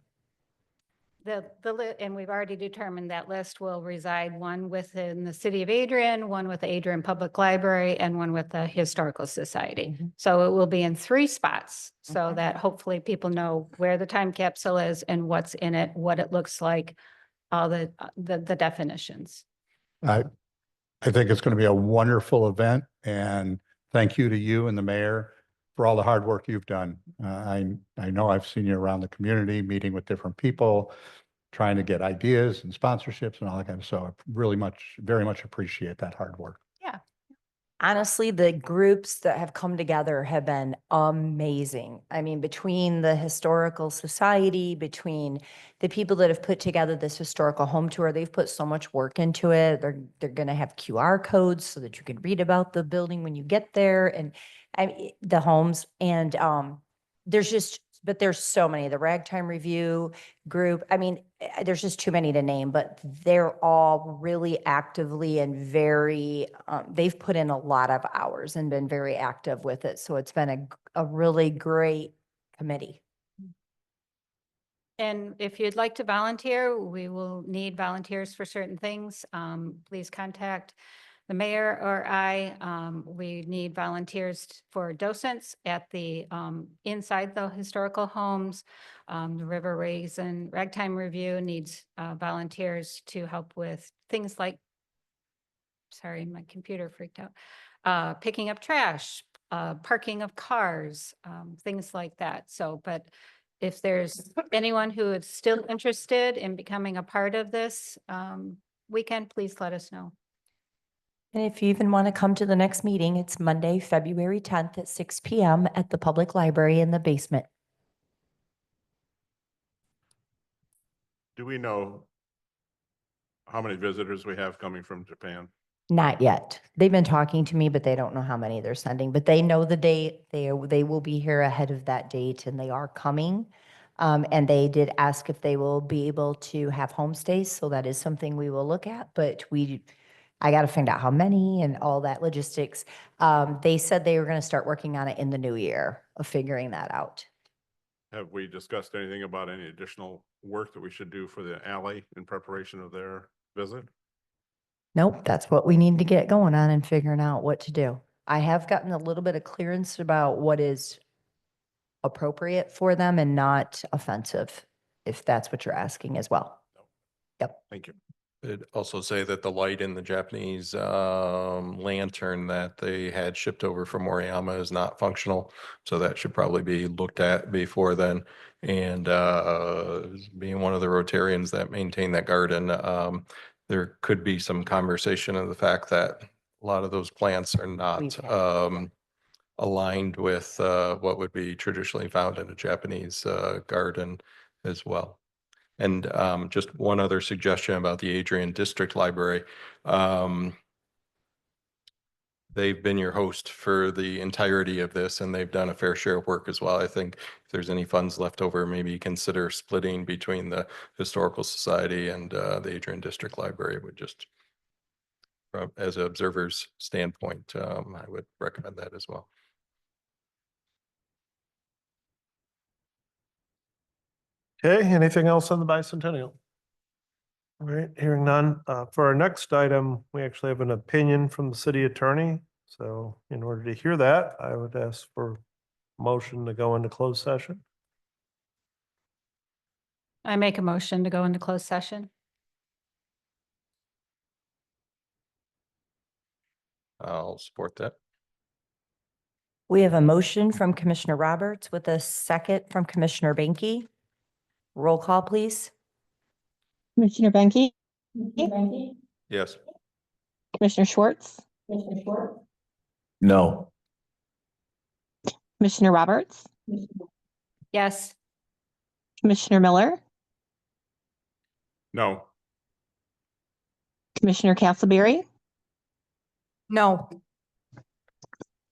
And we've already determined that list will reside one within the city of Adrian, one with the Adrian Public Library, and one with the Historical Society. Mhm. So it will be in 3 spots, so Okay. that hopefully people know where the time capsule is and what's in it, what it looks like, all the definitions. I think it's going to be a wonderful event, and thank you to you and the mayor for all the hard work you've done. I know I've seen you around the community, meeting with different people, trying to get ideas and sponsorships and all that kind of stuff. So I very much appreciate that hard work. Yeah. Honestly, the groups that have come together have been amazing. I mean, between the Historical Society, between the people that have put together this historical home tour, they've put so much work into it. They're going to have QR codes so that you can read about the building when you get there, and the homes. And there's so many. The Ragtime Review group, I mean, there's just too many to name, but they're all really actively and very, they've put in a lot of hours and been very active with it. So it's been a really great committee. And if you'd like to volunteer, we will need volunteers for certain things. Please contact the mayor or I. We need volunteers for docents at the inside the historical homes. The River Raisin Ragtime Review needs volunteers to help with things like, sorry, my computer freaked out, picking up trash, parking of cars, things like that. So, but if there's anyone who is still interested in becoming a part of this weekend, please let us know. And if you even want to come to the next meeting, it's Monday, February 10th at 6 p.m. at the public library in the basement. Do we know how many visitors we have coming from Japan? Not yet. They've been talking to me, but they don't know how many they're sending, but they know the date. They will be here ahead of that date, and they are coming. And they did ask if they will be able to have homestays. So that is something we will look at, but I got to find out how many and all that logistics. They said they were going to start working on it in the new year of figuring that out. Have we discussed anything about any additional work that we should do for the alley in preparation of their visit? Nope, that's what we need to get going on and figuring out what to do. I have gotten a little bit of clearance about what is appropriate for them and not offensive, if that's what you're asking as well. Yep. Thank you. It'd also say that the light in the Japanese lantern that they had shipped over from Moriyama is not functional. So that should probably be looked at before then. And being one of the Rotarians that maintain that garden, there could be some conversation of the fact that a lot of those plants are not aligned with what would be traditionally found in a Japanese garden as well. And just one other suggestion about the Adrian District Library. They've been your host for the entirety of this, and they've done a fair share of work as well. I think if there's any funds left over, maybe consider splitting between the Historical Society and the Adrian District Library. Would just, as an observer's standpoint, I would recommend that as well. Okay, anything else on the bicentennial? All right, hearing none. For our next item, we actually have an opinion from the city attorney. So in order to hear that, I would ask for motion to go into closed session. I make a motion to go into closed session. I'll support that. We have a motion from Commissioner Roberts with a second from Commissioner Banky. Roll call, please. Commissioner Benke, Yes. Commissioner Schwartz, No. Commissioner Roberts, Yes. Commissioner Miller, No. Commissioner Castleberry, No.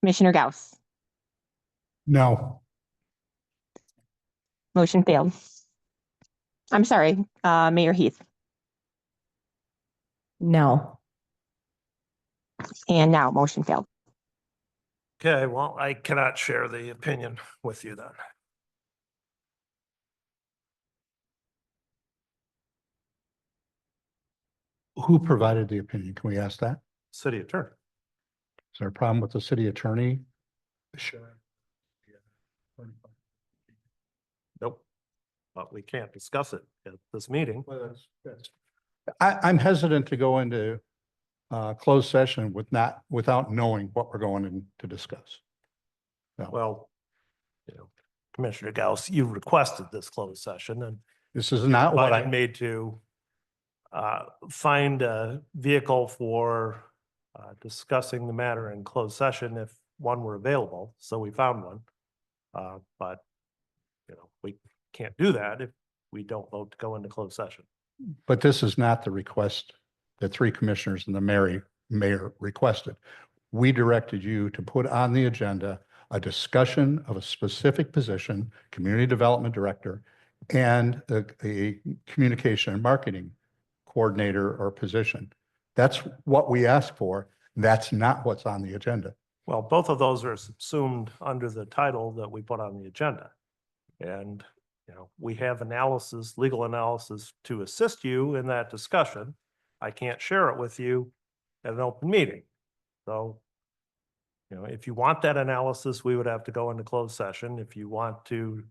Commissioner Gauss. No. Motion failed. I'm sorry, Mayor Heath. No. And now motion failed. Okay, well, I cannot share the opinion with you then. Who provided the opinion? Can we ask that? City attorney. Is there a problem with the city attorney? Sure. Nope. But we can't discuss it at this meeting. I'm hesitant to go into closed session without knowing what we're going in to discuss. No. Well, Commissioner Gauss, you requested this closed session and This is not what I made to find a vehicle for discussing the matter in closed session if one were available. So we found one. But, we can't do that if we don't vote to go into closed session. But this is not the request that three commissioners and the mayor requested. We directed you to put on the agenda a discussion of a specific position, community development director, and a communication and marketing coordinator or position. That's what we asked for. That's not what's on the agenda. Well, both of those are subsumed under the title that we put on the agenda. And, we have analysis, legal analysis to assist you in that discussion. I can't share it with you at an open meeting. So, if you want that analysis, we would have to go into closed session. If you want to,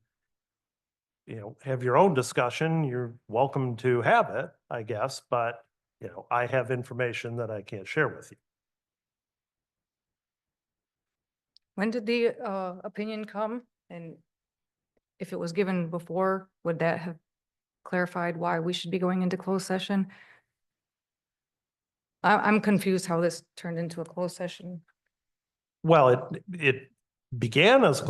have your own discussion, you're welcome to have it, I guess, but, I have information that I can't share with you. When did the opinion come? And if it was given before, would that have clarified why we should be going into closed session? I'm confused how this turned into a closed session. Well, it began as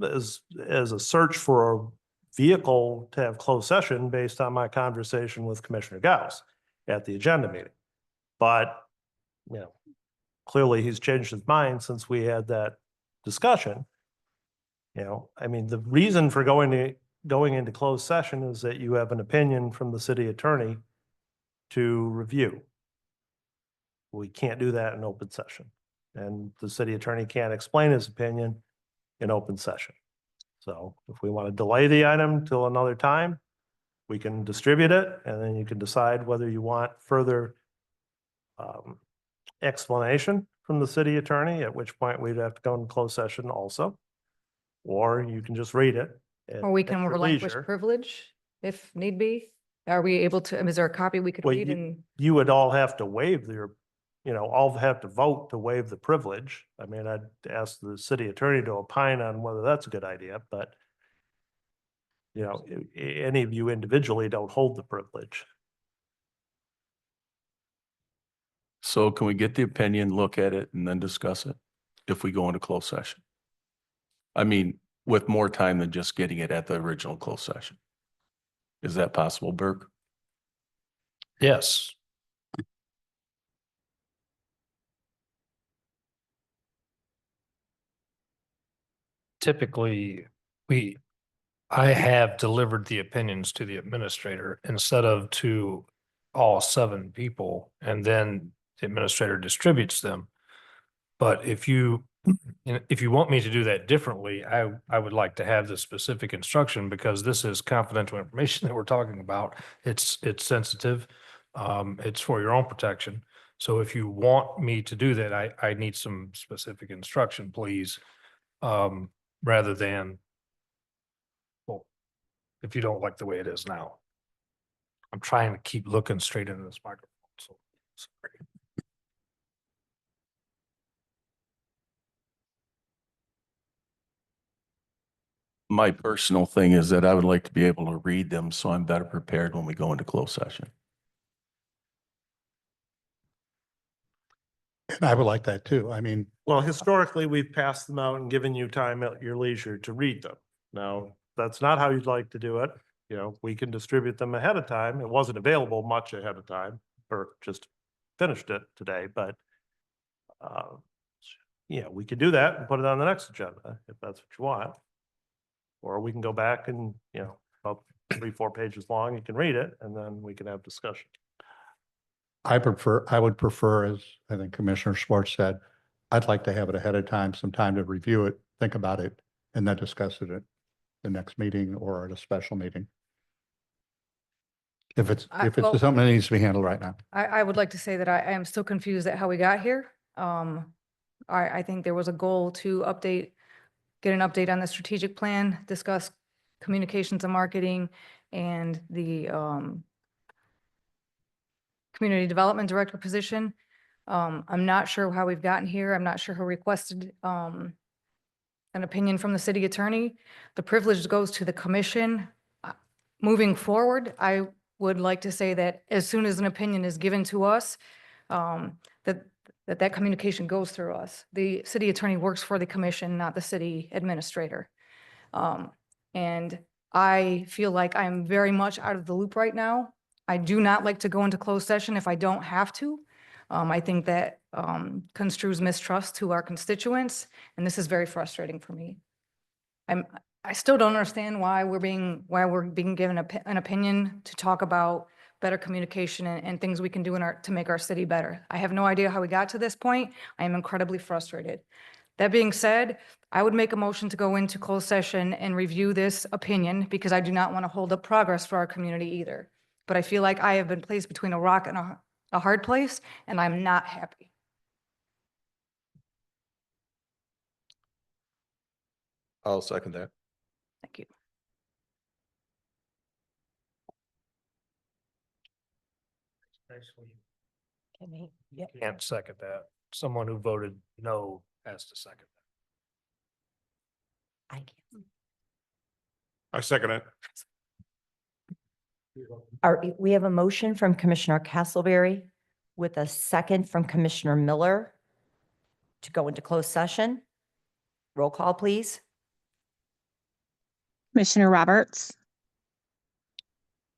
as a search for a vehicle to have closed session based on my conversation with Commissioner Gauss at the agenda meeting. But, clearly he's changed his mind since we had that discussion. The reason for going into closed session is that you have an opinion from the city attorney to review. We can't do that in open session. And the city attorney can't explain his opinion in open session. So if we want to delay the item till another time, we can distribute it and then you can decide whether you want further explanation from the city attorney, at which point we'd have to go in closed session also. Or you can just read it. Or we at can your relinquish leisure. privilege if need be. Are we able to, is there a copy we could Well, read and? You would all have to waive all have to vote to waive the privilege. I'd ask the city attorney to opine on whether that's a good idea, but any of you individually don't hold the privilege. So can we get the opinion, look at it, and then discuss it? if we go into closed session? I mean, with more time than just getting it at the original closed session. Is that possible, Burke? Yes. Typically, I have delivered the opinions to the administrator instead of to all 7 people, and then the administrator distributes them. But if you want me to do that differently, I would like to have the specific instruction, because this is confidential information that we're talking about. It's sensitive. It's for your own protection. So if you want me to do that, I need some specific instruction, please. Rather than, well, if you don't like the way it is now. I'm trying to keep looking straight into this microphone, so sorry. My personal thing is that I would like to be able to read them so I'm better prepared when we go into closed session. And I would like that too. I mean, Well, historically, we've passed them out and given you time at your leisure to read them. Now, that's not how you'd like to do it. You know, we can distribute them ahead of time. It wasn't available much ahead of time, or just finished it today, but yeah, we could do that and put it on the next agenda if that's what you want. Or we can go back and, you know, about 3-4 pages long, you can read it, and then we can have discussion. I would prefer, as I think Commissioner Schwartz said, I'd like to have it ahead of time, some time to review it, think about it, and then discuss it at the next meeting or at a special meeting. If it's well- something that needs to be handled right now. I would like to say that I am still confused at how we got here. I think there was a goal to get an update on the strategic plan, discuss communications and marketing, and the community development director position. I'm not sure how we've gotten here. I'm not sure who requested an opinion from the city attorney. The privilege goes to the commission. Moving forward, I would like to say that as soon as an opinion is given to us, that communication goes through us. The city attorney works for the commission, not the city administrator. And I feel like I'm very much out of the loop right now. I do not like to go into closed session if I don't have to. I think that construes mistrust to our constituents, and this is very frustrating for me. I still don't understand why we're being given an opinion to talk about better communication and things we can do to make our city better. I have no idea how we got to this point. I am incredibly frustrated. That being said, I would make a motion to go into closed session and review this opinion, because I do not want to hold up progress for our community either. But I feel like I have been placed between a rock and a hard place, and I'm not happy. I'll second that. Thank you. Can't second that. Someone who voted no has to second that. I can't. I second it. We have a motion from Commissioner Castleberry with a second from Commissioner Miller to go into closed session. Roll call, please. Commissioner Roberts,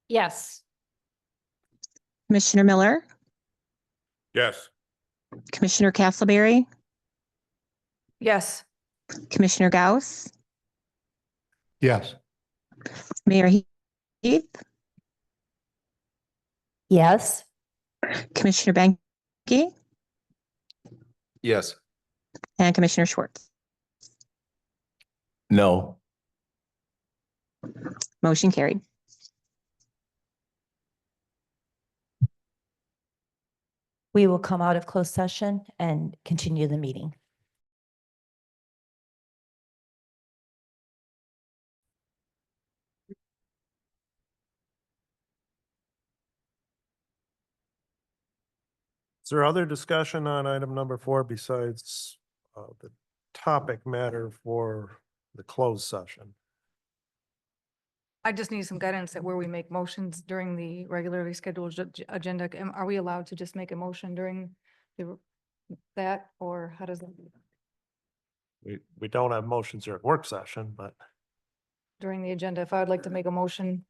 Yes. Commissioner Miller, Yes. Commissioner Castleberry, Yes. Commissioner Gauss, Yes. Mayor Heath, Yes. Commissioner Banky, Yes. and Commissioner Schwartz. No. Motion carried. We will come out of closed session and continue the meeting. Is there other discussion on item number 4 besides the topic matter for the closed session? I just need some guidance at where we make motions during the regularly scheduled agenda. Are we allowed to just make a motion during that, or how does that? We don't have motions or work session, but During the agenda, if I would like to make a motion,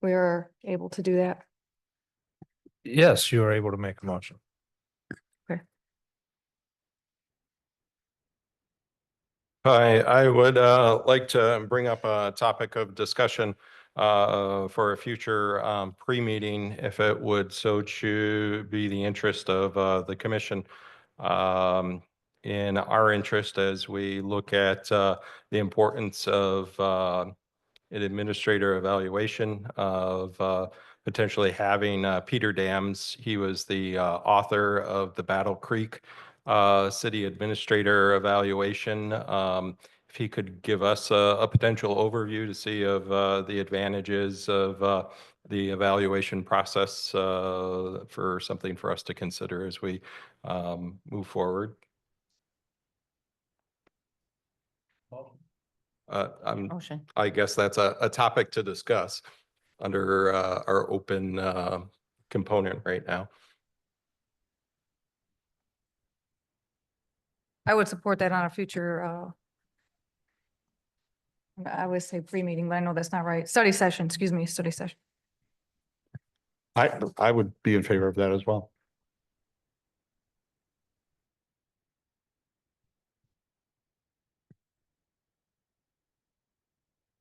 we are able to do that. Yes, you are able to make a motion. I would like to bring up a topic of discussion for a future pre-meeting, if it would so be the interest of the commission. In our interest as we look at the importance of an administrator evaluation of potentially having Peter Dams. He was the author of the Battle Creek City Administrator Evaluation. If he could give us a potential overview to see of the advantages of the evaluation process for something for us to consider as we move forward. Motion. I guess that's a topic to discuss under our open component right now. I would support that on a future, I would say pre-meeting, but I know that's not right. Study session, excuse me, study session. I would be in favor of that as well.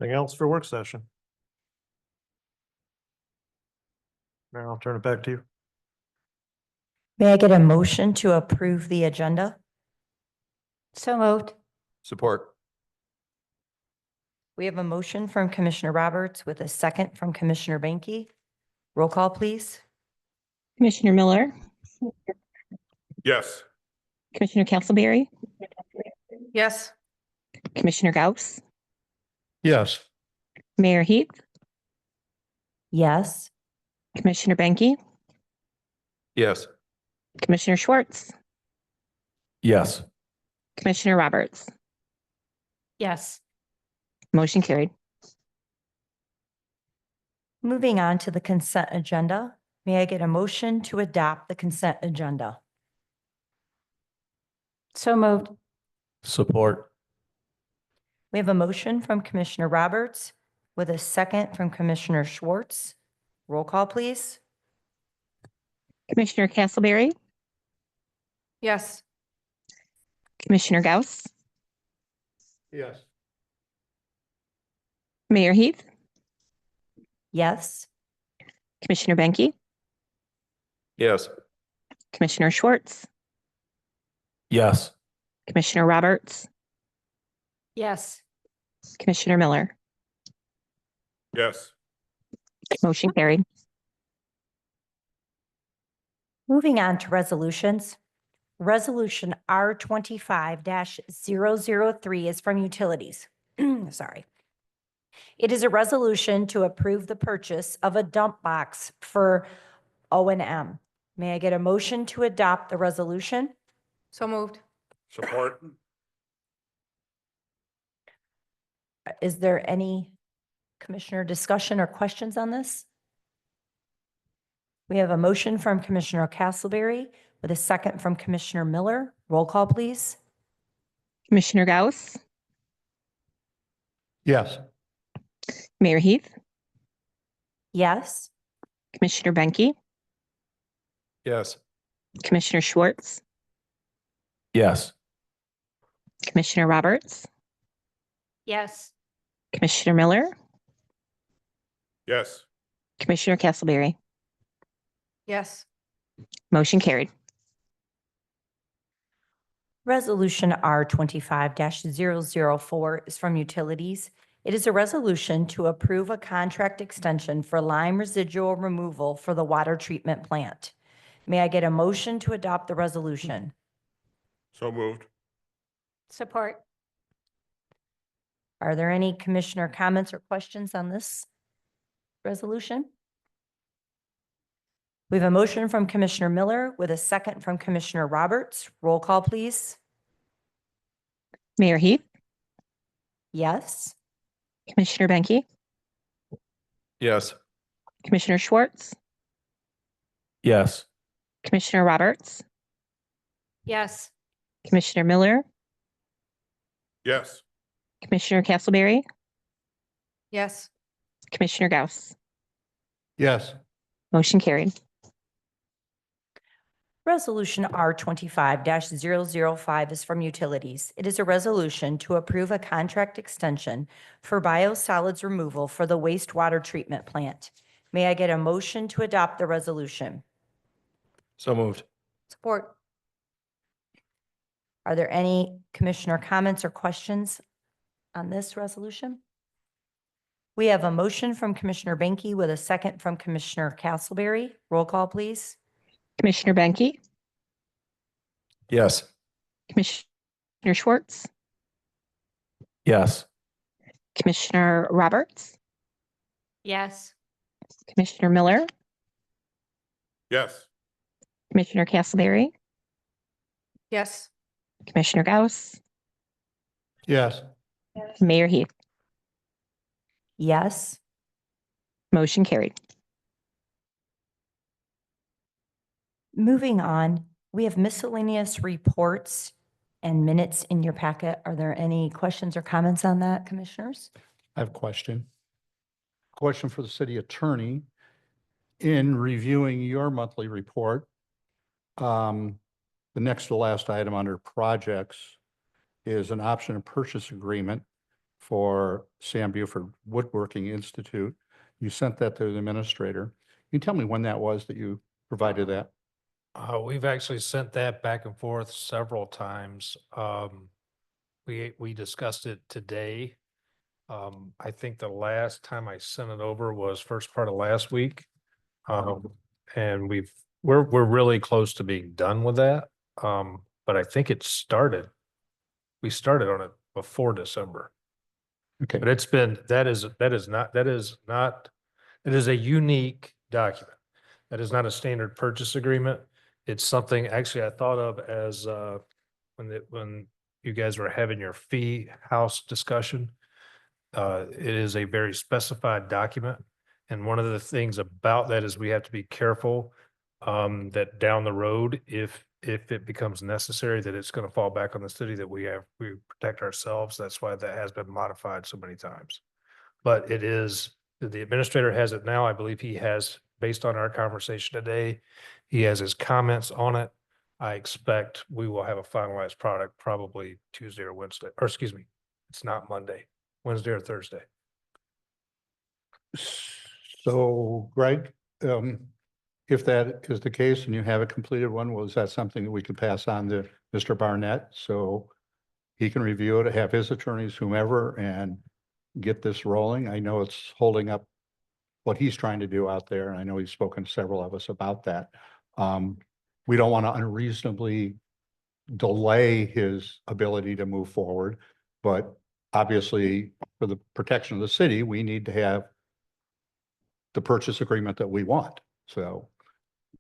anything else for work session? Mayor, I'll turn it back to you. May I get a motion to approve the agenda? So moved. Support. We have a motion from Commissioner Roberts with a second from Commissioner Banky. Roll call, please. Commissioner Miller, Yes. Commissioner Castleberry, Yes. Commissioner Gauss, Yes. Mayor Heath, Yes. Commissioner Banky, Yes. Commissioner Schwartz, Yes. Commissioner Roberts. Yes. Motion carried. Moving on to the consent agenda. May I get a motion to adopt the consent agenda? So moved. Support. We have a motion from Commissioner Roberts with a second from Commissioner Schwartz. Roll call, please. Commissioner Castleberry, Yes. Commissioner Gauss, Yes. Mayor Heath, Yes. Commissioner Banky, Yes. Commissioner Schwartz, Yes. Commissioner Roberts, Yes. Commissioner Miller. Yes. Motion carried. Moving on to resolutions. Resolution R25-003 is from Utilities. Sorry. It is a resolution to approve the purchase of a dump box for O&M. May I get a motion to adopt the resolution? So moved. Support. Is there any commissioner discussion or questions on this? We have a motion from Commissioner Castleberry with a second from Commissioner Miller. Roll call, please. Commissioner Gauss, Yes. Mayor Heath, Yes. Commissioner Banky, Yes. Commissioner Schwartz, Yes. Commissioner Roberts, Yes. Commissioner Miller, Yes. Commissioner Castleberry. Yes. Motion carried. Resolution R25-004 is from Utilities. It is a resolution to approve a contract extension for lime residual removal for the water treatment plant. May I get a motion to adopt the resolution? So moved. Support. Are there any commissioner comments or questions on this resolution? We have a motion from Commissioner Miller with a second from Commissioner Roberts. Roll call, please. Mayor Heath, Yes. Commissioner Banky, Yes. Commissioner Schwartz, Yes. Commissioner Roberts, Yes. Commissioner Miller, Yes. Commissioner Castleberry, Yes. Commissioner Gauss. Yes. Motion carried. Resolution R 25-005 is from Utilities. It is a resolution to approve a contract extension for biosolids removal for the wastewater treatment plant. May I get a motion to adopt the resolution? So moved. Support. Are there any commissioner comments or questions on this resolution? We have a motion from Commissioner Benke with a second from Commissioner Castleberry. Roll call, please. Commissioner Benke, Yes. Commissioner Schwartz, Yes. Commissioner Roberts, Yes. Commissioner Miller, Yes. Commissioner Castleberry, Yes. Commissioner Gauss, Yes. Mayor Heath. Yes. Motion carried. Moving on, we have miscellaneous reports and minutes in your packet. Are there any questions or comments on that, commissioners? I have a question. Question for the city attorney. In reviewing your monthly report, the next to last item under projects is an option and purchase agreement for Sam Buford Woodworking Institute. You sent that to the administrator. Can you tell me when that was that you provided that? We've actually sent that back and forth several times. We discussed it today. I think the last time I sent it over was first part of last week. And we're really close to being done with that. But I think we started on it before December. Okay. But that is a unique document. That is not a standard purchase agreement. It's something actually I thought of as when you guys were having your fee house discussion. It is a very specified document. And one of the things about that is we have to be careful that down the road, if it becomes necessary, that it's going to fall back on the city, that we protect ourselves. That's why that has been modified so many times. But the administrator has it now. I believe he has, based on our conversation today, he has his comments on it. I expect we will have a finalized product probably Tuesday or Wednesday, or excuse me, it's not Monday, Wednesday or Thursday. So Greg, if that is the case and you have a completed one, was that something that we could pass on to Mr. Barnett? So he can review it, have his attorneys, whomever, and get this rolling. I know it's holding up what he's trying to do out there. And I know he's spoken to several of us about that. We don't want to unreasonably delay his ability to move forward, but obviously for the protection of the city, we need to have the purchase agreement that we want. So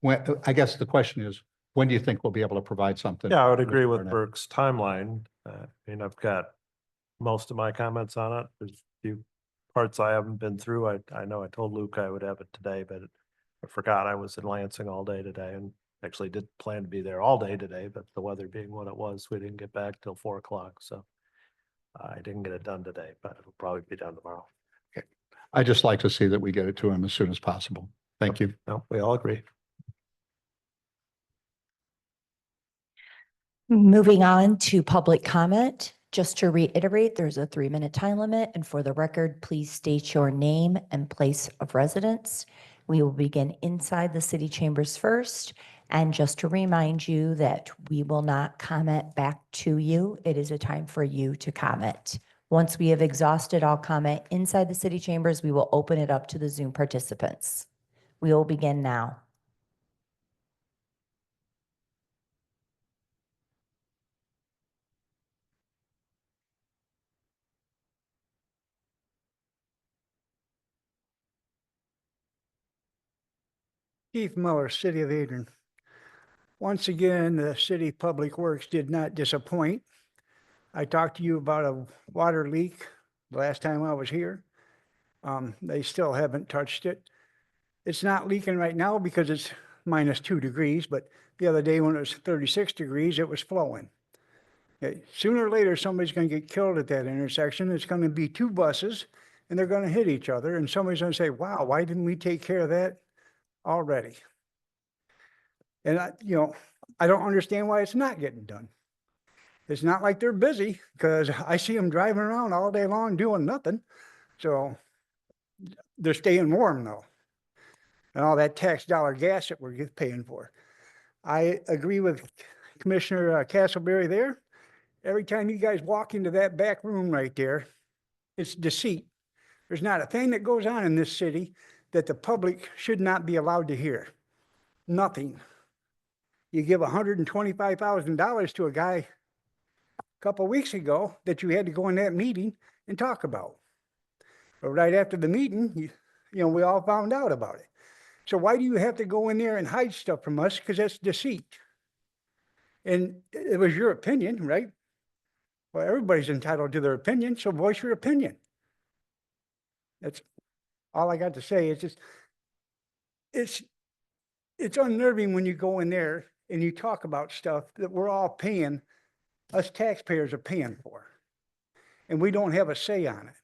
I guess the question is, when do you think we'll be able to provide something? Yeah, I would agree Mr. with Barnett? Burke's timeline. I mean, I've got most of my comments on it. There's a few parts I haven't been through. I know I told Luke I would have it today, but I forgot I was in Lansing all day today and actually did plan to be there all day today, but the weather being what it was, we didn't get back till 4 o'clock. So I didn't get it done today, but it'll probably be done tomorrow. I just like to see that we get it to him as soon as possible. Thank you. No, we all agree. Moving on to public comment. Just to reiterate, there's a 3-minute time limit, and for the record, please state your name and place of residence. We will begin inside the city chambers first. And just to remind you that we will not comment back to you. It is a time for you to comment. Once we have exhausted all comment inside the city chambers, we will open it up to the Zoom participants. We will begin now. Keith Miller, City of Adrian. Once again, the City Public Works did not disappoint. I talked to you about a water leak the last time I was here. They still haven't touched it. It's not leaking right now because it's -2 degrees, but the other day when it was 36 degrees, it was flowing. Okay, sooner or later, somebody's gonna get killed at that intersection. It's gonna be two buses and they're gonna hit each other and somebody's gonna say, wow, why didn't we take care of that already? And I don't understand why it's not getting done. It's not like they're busy because I see them driving around all day long doing nothing. So they're staying warm though. And all that tax dollar gas that we're paying for. I agree with Commissioner Castleberry there. Every time you guys walk into that back room right there, it's deceit. There's not a thing that goes on in this city that the public should not be allowed to hear. Nothing. You give $125,000 to a guy a couple of weeks ago that you had to go in that meeting and talk about. But right after the meeting, we all found out about it. So why do you have to go in there and hide stuff from us? Because that's deceit. And it was your opinion, right? Well, everybody's entitled to their opinion, so voice your opinion. That's all I got to say. It's just, it's unnerving when you go in there and you talk about stuff that we're all paying, us taxpayers are paying for. And we don't have a say on it.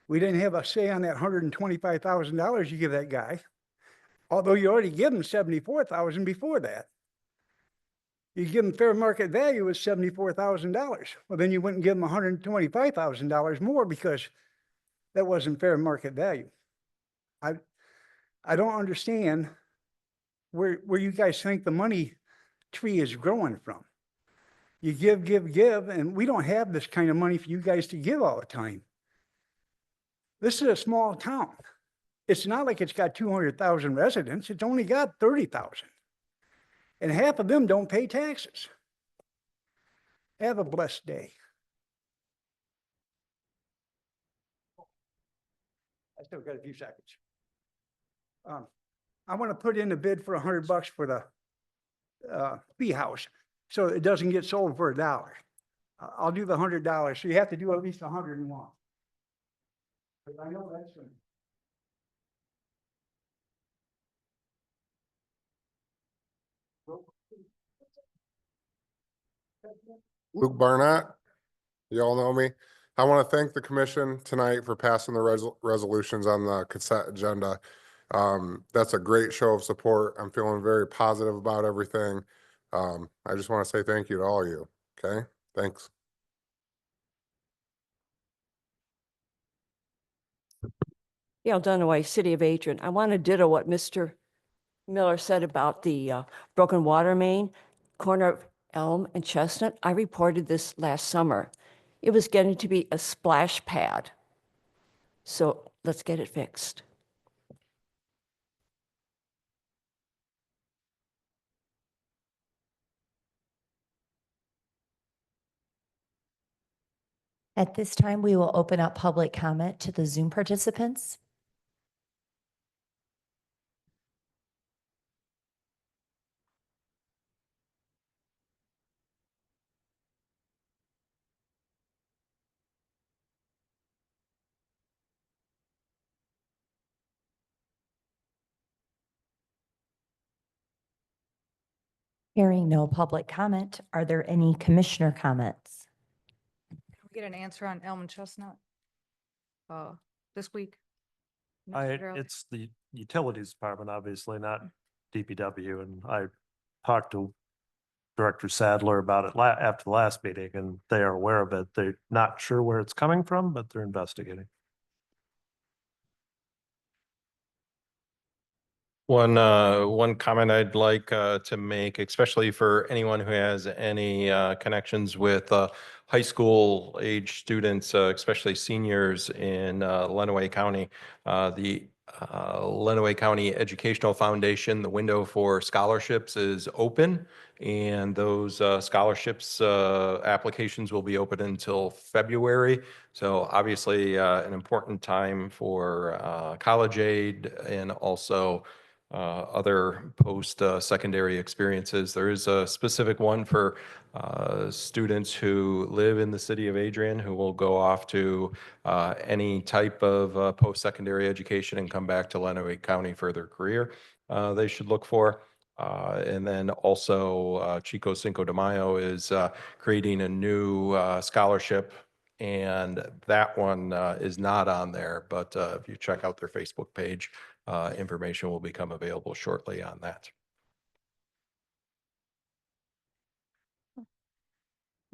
We didn't have a say on that $125,000 you give that guy, although you already give him $74,000 before that. You give him fair market value is $74,000. Well, then you wouldn't give him $125,000 more because that wasn't fair market value. I don't understand where you guys think the money tree is growing from. You give, and we don't have this kind of money for you guys to give all the time. This is a small town. It's not like it's got 200,000 residents. It's only got 30,000. And half of them don't pay taxes. Have a blessed day. I still got a few seconds. I want to put in a bid for $100 for the fee house, so it doesn't get sold for $1. I'll do the $100. So you have to do at least 101. But I know that's going. Luke Barnett, you all know me. I want to thank the commission tonight for passing the resolutions on the consent agenda. That's a great show of support. I'm feeling very positive about everything. I just want to say thank you to all of you. Okay, thanks. Gail Dunaway, City of Adrian. I want to ditto what Mr. Miller said about the broken water main, corner of Elm and Chestnut. I reported this last summer. It was getting to be a splash pad. So let's get it fixed. At this time, we will open up public comment to the Zoom participants. Hearing no public comment, are there any commissioner comments? Can we get an answer on Elm and Chestnut? This week? It's the utilities department, obviously, not DPW, and I talked to Director Sadler about it after the last meeting, and they are aware of it. They're not sure where it's coming from, but they're investigating. One comment I'd like to make, especially for anyone who has any connections with high school age students, especially seniors in Lenawee County. The Lenawee County Educational Foundation, the window for scholarships is open, and those scholarships applications will be open until February. So obviously an important time for college aid and also other post-secondary experiences. There is a specific one for students who live in the city of Adrian who will go off to any type of post-secondary education and come back to Lenawee County for their career. They should look for. And then also Chico Cinco de Mayo is creating a new scholarship. And that one is not on there, but if you check out their Facebook page, information will become available shortly on that.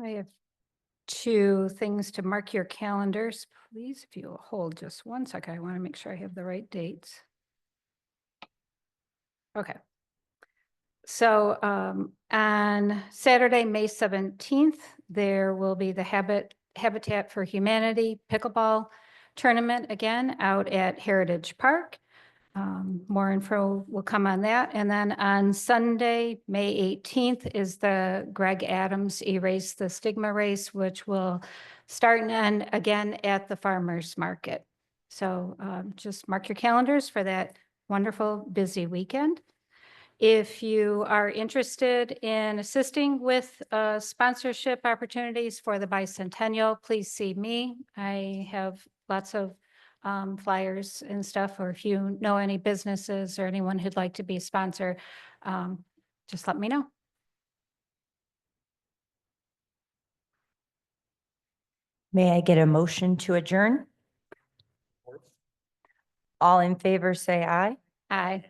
I have two things to mark your calendars, please. If you will hold just one second, I want to make sure I have the right dates. Okay. So on Saturday, May 17th, there will be the Habitat for Humanity pickleball tournament again out at Heritage Park. More info will come on that. And then on Sunday, May 18th is the Greg Adams Erase the Stigma race, which will start and end again at the farmer's market. So just mark your calendars for that wonderful busy weekend. If you are interested in assisting with sponsorship opportunities for the bicentennial, please see me. I have lots of flyers and stuff, or if you know any businesses or anyone who'd like to be a sponsor, just let me know. May I get a motion to adjourn? All in favor, say aye. Aye.